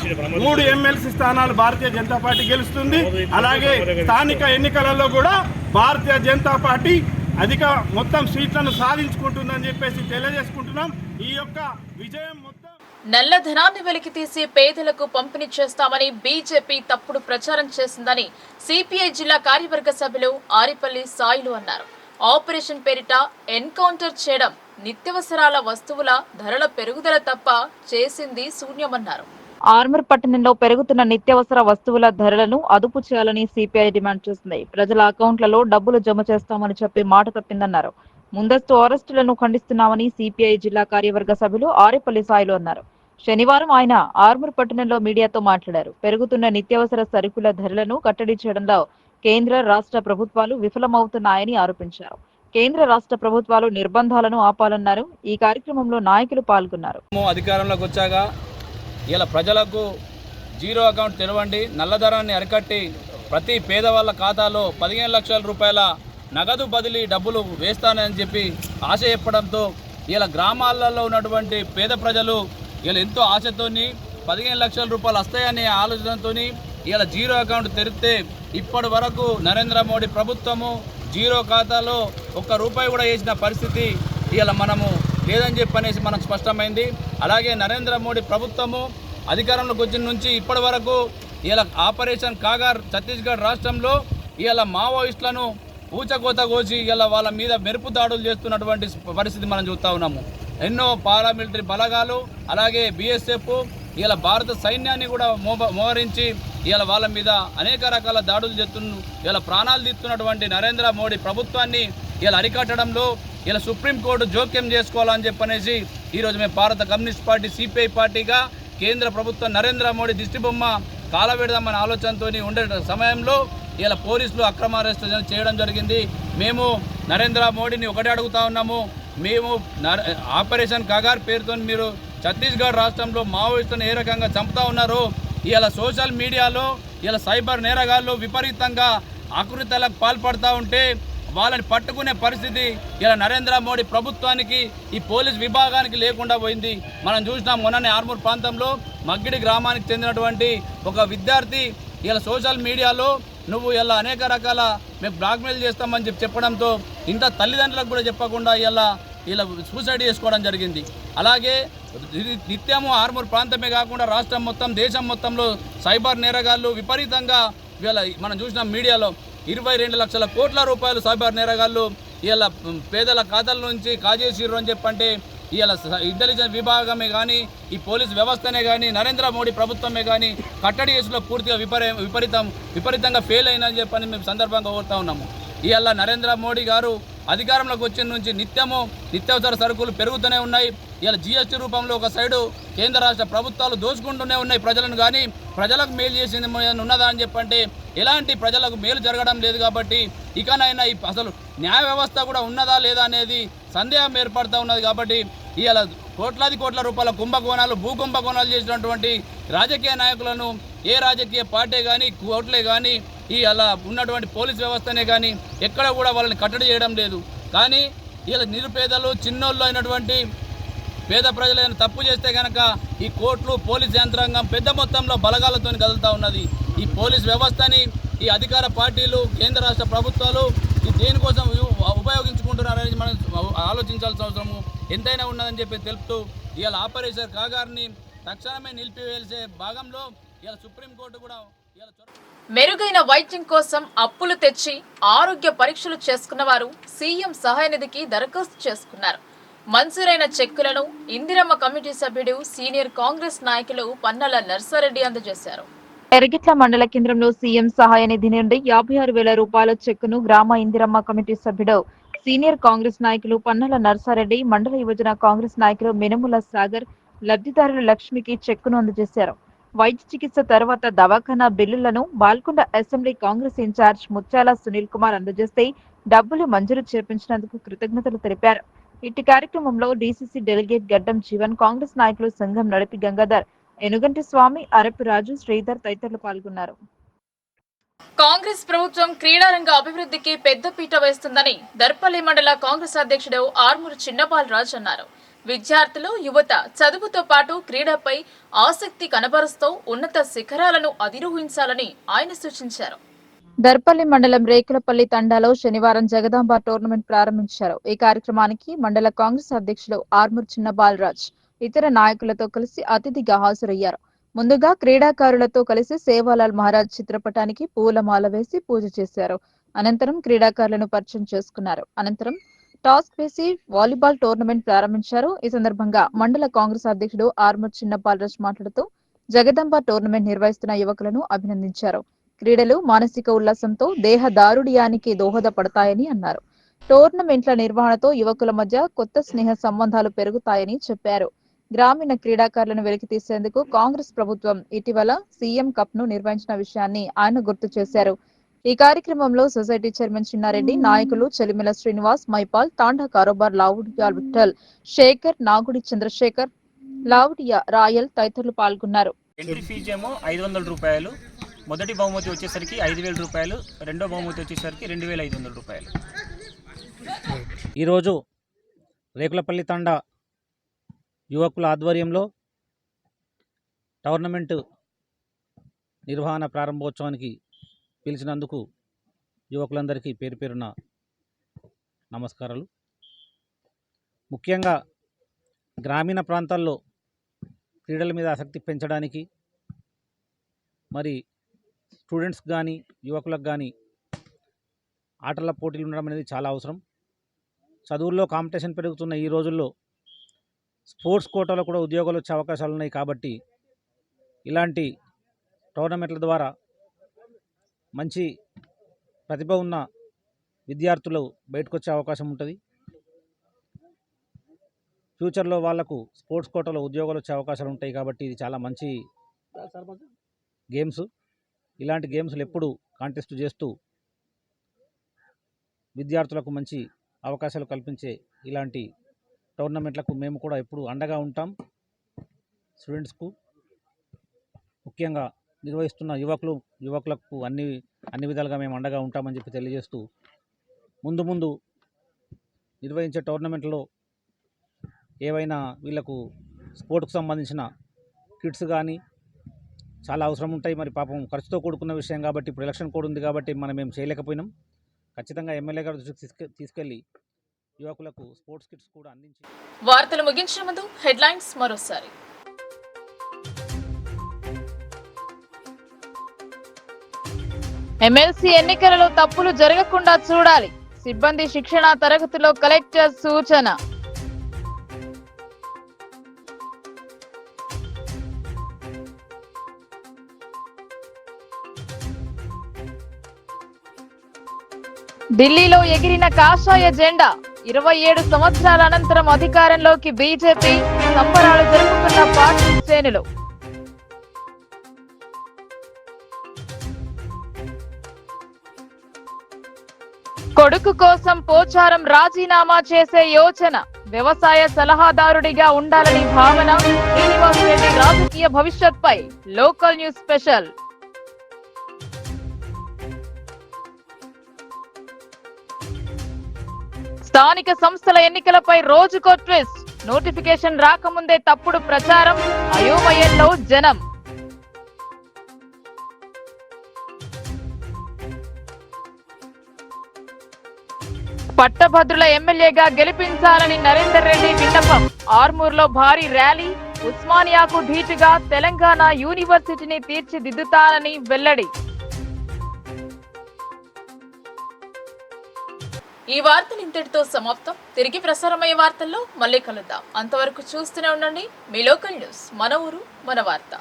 3 ఎమ్మెల్సీ స్థానాలు భారతీయ జనతా పార్టీ గెలుస్తుంది. అలాగే స్థానిక ఎన్నికలలో కూడా భారతీయ జనతా పార్టీ అధిక మొత్తం సీట్లను సాధించుకుంటుందని చెప్పేసి తెలియజేసుకుంటున్నాం. ఈ యొక్క విజయం మొత్తం నల్లధనాన్ని వెలికితీసి పేదలకు పంపిణీ చేస్తామని బీజేపీ తప్పుడు ప్రచారం చేసిందని సిపిఐ జిల్లా కార్యవర్గ సభ్యులు ఆరిపల్లి సాయిలు అన్నారు. ఆపరేషన్ పేరిట ఎన్కౌంటర్ చేయడం నిత్యావసరాల వస్తువుల ధరల పెరుగుదల తప్ప చేసింది శూన్యమన్నారు. ఆర్మూర్ పట్టణంలో పెరుగుతున్న నిత్యావసర వస్తువుల ధరలను అదుపు చేయాలని సిపిఐ డిమాండ్ చేసింది. ప్రజల అకౌంట్లలో డబ్బులు జమ చేస్తామని చెప్పి మాట తప్పిందన్నారు. ముందస్తు అరెస్టులను ఖండిస్తున్నామని సిపిఐ జిల్లా కార్యవర్గ సభ్యులు ఆరిపల్లి సాయిలు అన్నారు. శనివారం ఆయన ఆర్మూర్ పట్టణంలో మీడియాతో మాట్లాడారు. పెరుగుతున్న నిత్యావసర సరుకుల ధరలను కట్టడి చేయడంలో కేంద్ర రాష్ట్ర ప్రభుత్వాలు విఫలమవుతున్నాయని ఆరోపించారు. కేంద్ర రాష్ట్ర ప్రభుత్వాలు నిర్బంధాలను ఆపాలన్నారు. ఈ కార్యక్రమంలో నాయకులు పాల్గొన్నారు. అధికారంలోకి వచ్చాక ఇలా ప్రజలకు జీరో అకౌంట్ తెరవండి, నల్లధనాన్ని అరికట్టి ప్రతి పేదవాళ్ళ ఖాతాలో 15 లక్షల రూపాయల నగదు బదిలీ డబ్బులు వేస్తానని చెప్పి ఆశ చెప్పడంతో ఇలా గ్రామాలలో ఉన్నటువంటి పేద ప్రజలు ఇలా ఎంతో ఆశతోని 15 లక్షల రూపాయలు వస్తాయనే ఆలోచనతో ఇలా జీరో అకౌంట్ తెరిస్తే ఇప్పటి వరకు నరేంద్ర మోడీ ప్రభుత్వము జీరో ఖాతాలో 1 రూపాయి కూడా వేసిన పరిస్థితి ఇలా మనము లేదని చెప్పనేసి మనకు స్పష్టమైంది. అలాగే నరేంద్ర మోడీ ప్రభుత్వము అధికారంలోకి వచ్చిన నుంచి ఇప్పటి వరకు ఇలా ఆపరేషన్ కాగార్ ఛత్తీస్గఢ్ రాష్ట్రంలో ఇలా మావోయిస్టులను ఊచకోత కోసి ఇలా వాళ్ళ మీద మెరుపు దాడులు చేస్తున్నటువంటి పరిస్థితి మనం చూస్తూ ఉన్నాము. ఎన్నో పారామిలిటరీ బలగాలు అలాగే బిఎస్ఎఫ్ ఇలా భారత సైన్యాన్ని కూడా మోహరించి ఇలా వాళ్ళ మీద అనేక రకాల దాడులు చేస్తున్న ఇలా ప్రాణాలు తీస్తున్నటువంటి నరేంద్ర మోడీ ప్రభుత్వాన్ని ఇలా అరికట్టడంలో ఇలా సుప్రీంకోర్టు జోక్యం చేసుకోవాలని చెప్పనేసి ఈరోజు మేము భారత కమ్యూనిస్ట్ పార్టీ సిపిఐ పార్టీగా కేంద్ర ప్రభుత్వం నరేంద్ర మోడీ దిష్టిబొమ్మ కాలబెడదామనే ఆలోచనతో ఉండే సమయంలో ఇలా పోలీసులు అక్రమ అరెస్ట్ చేయడం జరిగింది. మేము నరేంద్ర మోడీని ఒకటే అడుగుతా ఉన్నాము, మేము ఆపరేషన్ కాగార్ పేరుతో మీరు ఛత్తీస్గఢ్ రాష్ట్రంలో మావోయిస్టులను ఏ రకంగా చంపుతా ఉన్నారో ఇలా సోషల్ మీడియాలో ఇలా సైబర్ నేరగాళ్ళు విపరీతంగా ఆకృతాలకు పాల్పడుతూ ఉంటే వాళ్ళని పట్టుకునే పరిస్థితి ఇలా నరేంద్ర మోడీ ప్రభుత్వానికి ఈ పోలీస్ విభాగానికి లేకుండా పోయింది. మనం చూసినాం మొన్ననే ఆర్మూర్ ప్రాంతంలో మగ్గిడి గ్రామానికి చెందినటువంటి ఒక విద్యార్థి ఇలా సోషల్ మీడియాలో నువ్వు ఇలా అనేక రకాల మేము బ్లాక్మెయిల్ చేస్తామని చెప్పడంతో ఇంత తల్లిదండ్రులకు కూడా చెప్పకుండా ఇలా సూసైడ్ చేసుకోవడం జరిగింది. అలాగే నిత్యము ఆర్మూర్ ప్రాంతమే కాకుండా రాష్ట్రం మొత్తం దేశం మొత్తంలో సైబర్ నేరగాళ్ళు విపరీతంగా ఇలా మనం చూసినాం మీడియాలో 22 లక్షల కోట్ల రూపాయలు సైబర్ నేరగాళ్ళు ఇలా పేదల ఖాతాల నుంచి కాజేసిర్రు అని చెప్పంటే ఇలా ఇంటెలిజెన్స్ విభాగమే కానీ ఈ పోలీస్ వ్యవస్థనే కానీ నరేంద్ర మోడీ ప్రభుత్వమే కానీ కట్టడి కేసులో పూర్తిగా విపరీతంగా ఫెయిల్ అయిందని చెప్పని మేము సందర్భంగా కోరుతా ఉన్నాము. ఇవాళ నరేంద్ర మోడీ గారు అధికారంలోకి వచ్చిన నుంచి నిత్యావసర సరుకులు పెరుగుతూనే ఉన్నాయి. ఇలా జిఎస్టీ రూపంలో ఒక సైడు కేంద్ర రాష్ట్ర ప్రభుత్వాలు దోచుకుంటూనే ఉన్నాయి ప్రజలను, కానీ ప్రజలకు మేలు చేసింది ఉన్నదా అని చెప్పంటే ఎలాంటి ప్రజలకు మేలు జరగడం లేదు. కాబట్టి ఇకనైనా అసలు న్యాయ వ్యవస్థ కూడా ఉన్నదా లేదా అనేది సందేహం ఏర్పడుతూ ఉన్నది. కాబట్టి ఇవాళ కోట్ల రూపాయల కుంభకోణాలు భూకుంభకోణాలు చేసినటువంటి రాజకీయ నాయకులను ఏ రాజకీయ పార్టీ కానీ కోర్టులే కానీ అలా ఉన్నటువంటి పోలీస్ వ్యవస్థనే కానీ ఎక్కడ కూడా వాళ్ళని కట్టడి చేయడం లేదు. కానీ ఇలా నిరుపేదలు చిన్నోళ్ళు అయినటువంటి పేద ప్రజలు తప్పు చేస్తే కనుక ఈ కోర్టులు పోలీస్ యంత్రాంగం పెద్ద మొత్తంలో బలగాలతో కదులుతూ ఉన్నది. ఈ పోలీస్ వ్యవస్థని ఈ అధికార పార్టీలు కేంద్ర రాష్ట్ర ప్రభుత్వాలు దేనికోసం ఉపయోగించుకుంటున్నారని మనం ఆలోచించాల్సిన అవసరము ఎంతైనా ఉన్నదని చెప్పి తెలుపుతూ ఇవాళ ఆపరేషన్ కాగార్ని తక్షణమే నిలిపివేసే భాగంలో ఇవాళ సుప్రీంకోర్టు కూడా మెరుగైన వైద్యం కోసం అప్పులు తెచ్చి ఆరోగ్య పరీక్షలు చేసుకున్న వారు సీఎం సహాయ నిధికి దరఖాస్తు చేసుకున్నారు. మంజూరైన చెక్కులను ఇందిరమ్మ కమిటీ సభ్యుడు సీనియర్ కాంగ్రెస్ నాయకులు పన్నల నర్సారెడ్డి అందజేశారు. ఎర్గిట్ల మండల కేంద్రంలో సీఎం సహాయ నిధి నుండి 56,000 రూపాయల చెక్కును గ్రామ ఇందిరమ్మ కమిటీ సభ్యుడు సీనియర్ కాంగ్రెస్ నాయకులు పన్నల నర్సారెడ్డి, మండల యువజన కాంగ్రెస్ నాయకులు మినముల సాగర్ లబ్ధిదారులు లక్ష్మికి చెక్కును అందజేశారు. వైద్య చికిత్స తర్వాత దవాఖానా బిల్లులను బాల్కొండ అసెంబ్లీ కాంగ్రెస్ ఇన్ఛార్జ్ ముత్యాల సునీల్ కుమార్ అందజేస్తే డబ్బులు మంజూరు చేపించినందుకు కృతజ్ఞతలు తెలిపారు. ఇట్టి కార్యక్రమంలో డీసీసీ డెలిగేట్ గడ్డం జీవన్, కాంగ్రెస్ నాయకులు సంఘం నడిపి గంగాధర్, ఎనుగంటి స్వామి, అరపు రాజు, శ్రీధర్ తదితరులు పాల్గొన్నారు. కాంగ్రెస్ ప్రభుత్వం క్రీడారంగ అభివృద్ధికి పెద్దపీట వేస్తుందని దర్పల్లి మండల కాంగ్రెస్ అధ్యక్షుడు ఆర్మూరు చిన్నబాలరాజు అన్నారు. విద్యార్థులు, యువత చదువుతో పాటు క్రీడపై ఆసక్తి కనబరుస్తూ ఉన్నత శిఖరాలను అధిరోహించాలని ఆయన సూచించారు. దర్పల్లి మండలం రేకులపల్లి తండాలో శనివారం జగదాంబ టోర్నమెంట్ ప్రారంభించారు. ఈ కార్యక్రమానికి మండల కాంగ్రెస్ అధ్యక్షుడు ఆర్మూరు చిన్నబాలరాజ్ ఇతర నాయకులతో కలిసి అతిథిగా హాజరయ్యారు. ముందుగా క్రీడాకారులతో కలిసి సేవాలాల్ మహారాజ్ చిత్రపటానికి పూలమాల వేసి పూజ చేశారు. అనంతరం క్రీడాకారులను పరిచయం చేసుకున్నారు. అనంతరం టాస్క్ వేసి వాలీబాల్ టోర్నమెంట్ ప్రారంభించారు. ఈ సందర్భంగా మండల కాంగ్రెస్ అధ్యక్షుడు ఆర్మూరు చిన్నబాలరాజ్ మాట్లాడుతూ జగదంబ టోర్నమెంట్ నిర్వహిస్తున్న యువకులను అభినందించారు. క్రీడలు మానసిక ఉల్లాసంతో దేహ దారుఢ్యానికి దోహదపడతాయని అన్నారు. టోర్నమెంట్ల నిర్వహణతో యువకుల మధ్య కొత్త స్నేహ సంబంధాలు పెరుగుతాయని చెప్పారు. గ్రామీణ క్రీడాకారులను వెలికి తీసేందుకు కాంగ్రెస్ ప్రభుత్వం ఇటీవల సీఎం కప్ ను నిర్వహించిన విషయాన్ని ఆయన గుర్తు చేశారు. ఈ కార్యక్రమంలో సొసైటీ చైర్మన్ చిన్నారెడ్డి, నాయకులు చెలిమిల శ్రీనివాస్, మైపాల్, తాండా కారోబార్ లావుడియా విఠల్, శేఖర్, నాగుడి చంద్రశేఖర్, లావుడియా రాయల్ తదితరులు పాల్గొన్నారు. ఎంట్రీ ఫీజు ఏమో 500 రూపాయలు, మొదటి బహుమతి వచ్చేసరికి 5,000 రూపాయలు, రెండో బహుమతి వచ్చేసరికి 2,500 రూపాయలు. ఈరోజు రేకులపల్లి తండా యువకుల ఆధ్వర్యంలో టోర్నమెంట్ నిర్వహణ ప్రారంభోత్సవానికి పిలిచినందుకు యువకులందరికీ పేరు పేరున నమస్కారాలు. ముఖ్యంగా గ్రామీణ ప్రాంతాల్లో క్రీడల మీద ఆసక్తి పెంచడానికి, మరి స్టూడెంట్స్ కానీ యువకులకు కానీ ఆటల పోటీలు ఉండడం అనేది చాలా అవసరం. చదువుల్లో కాంపిటీషన్ పెరుగుతున్న ఈ రోజుల్లో స్పోర్ట్స్ కోటాలో కూడా ఉద్యోగాలు వచ్చే అవకాశాలు ఉన్నాయి. కాబట్టి ఇలాంటి టోర్నమెంట్ల ద్వారా మంచి ప్రతిభ ఉన్న విద్యార్థులు బయటకు వచ్చే అవకాశం ఉంటుంది. ఫ్యూచర్లో వాళ్లకు స్పోర్ట్స్ కోటాలో ఉద్యోగాలు వచ్చే అవకాశాలు ఉంటాయి. కాబట్టి ఇది చాలా మంచి గేమ్స్. ఇలాంటి గేమ్స్లు ఎప్పుడు కాంటెస్ట్ చేస్తూ విద్యార్థులకు మంచి అవకాశాలు కల్పించే ఇలాంటి టోర్నమెంట్లకు మేము కూడా ఎప్పుడు అండగా ఉంటాం. స్టూడెంట్స్కు ముఖ్యంగా నిర్వహిస్తున్న యువకులకు అన్ని విధాలుగా మేము అండగా ఉంటామని చెప్పి తెలియజేస్తూ, ముందు నిర్వహించే టోర్నమెంట్లో ఏవైనా వీళ్లకు స్పోర్ట్కు సంబంధించిన కిట్స్ కానీ చాలా అవసరం ఉంటాయి. మరి పాపం ఖర్చుతో కూడుకున్న విషయం కాబట్టి ఇప్పుడు ఎలక్షన్ కోడ్ ఉంది కాబట్టి మనం ఏం చేయలేకపోయినాం. ఖచ్చితంగా ఎమ్మెల్యే గారి దృష్టికి తీసుకెళ్లి యువకులకు స్పోర్ట్స్ కిట్స్ కూడా అందించి. వార్తలు ముగించే ముందు హెడ్లైన్స్ మరోసారి. ఎమ్మెల్సీ ఎన్నికలలో తప్పులు జరగకుండా చూడాలి. సిబ్బంది శిక్షణ తరగతిలో కలెక్టర్ సూచన. ఢిల్లీలో ఎగిరిన కాషాయ జెండా. 27 సంవత్సరాల అనంతరం అధికారంలోకి బీజేపీ. సంబరాలు జరుపుకున్న పార్టీ శ్రేణులు. కొడుకు కోసం పోచారం రాజీనామా చేసే యోచన. వ్యవసాయ సలహాదారుడిగా ఉండాలని భావన. శ్రీనివాస్ రెడ్డి రాజకీయ భవిష్యత్పై లోకల్ న్యూస్ స్పెషల్. స్థానిక సంస్థల ఎన్నికలపై రోజుకో ట్విస్ట్. నోటిఫికేషన్ రాకముందే తప్పుడు ప్రచారం. అయోమయంలో జనం. పట్టభద్రుల ఎమ్మెల్యేగా గెలిపించాలని నరేందర్ రెడ్డి విన్నపం. ఆర్మూర్లో భారీ ర్యాలీ. ఉస్మానియాకు ధీటుగా తెలంగాణ యూనివర్సిటీని తీర్చిదిద్దుతానని వెల్లడి. ఈ వార్తలు ఇంతటితో సమాప్తం. తిరిగి ప్రసారమయ్యే వార్తల్లో మళ్ళీ కలుద్దాం. అంతవరకు చూస్తూనే ఉండండి మీ లోకల్ న్యూస్. మన ఊరు మన వార్త.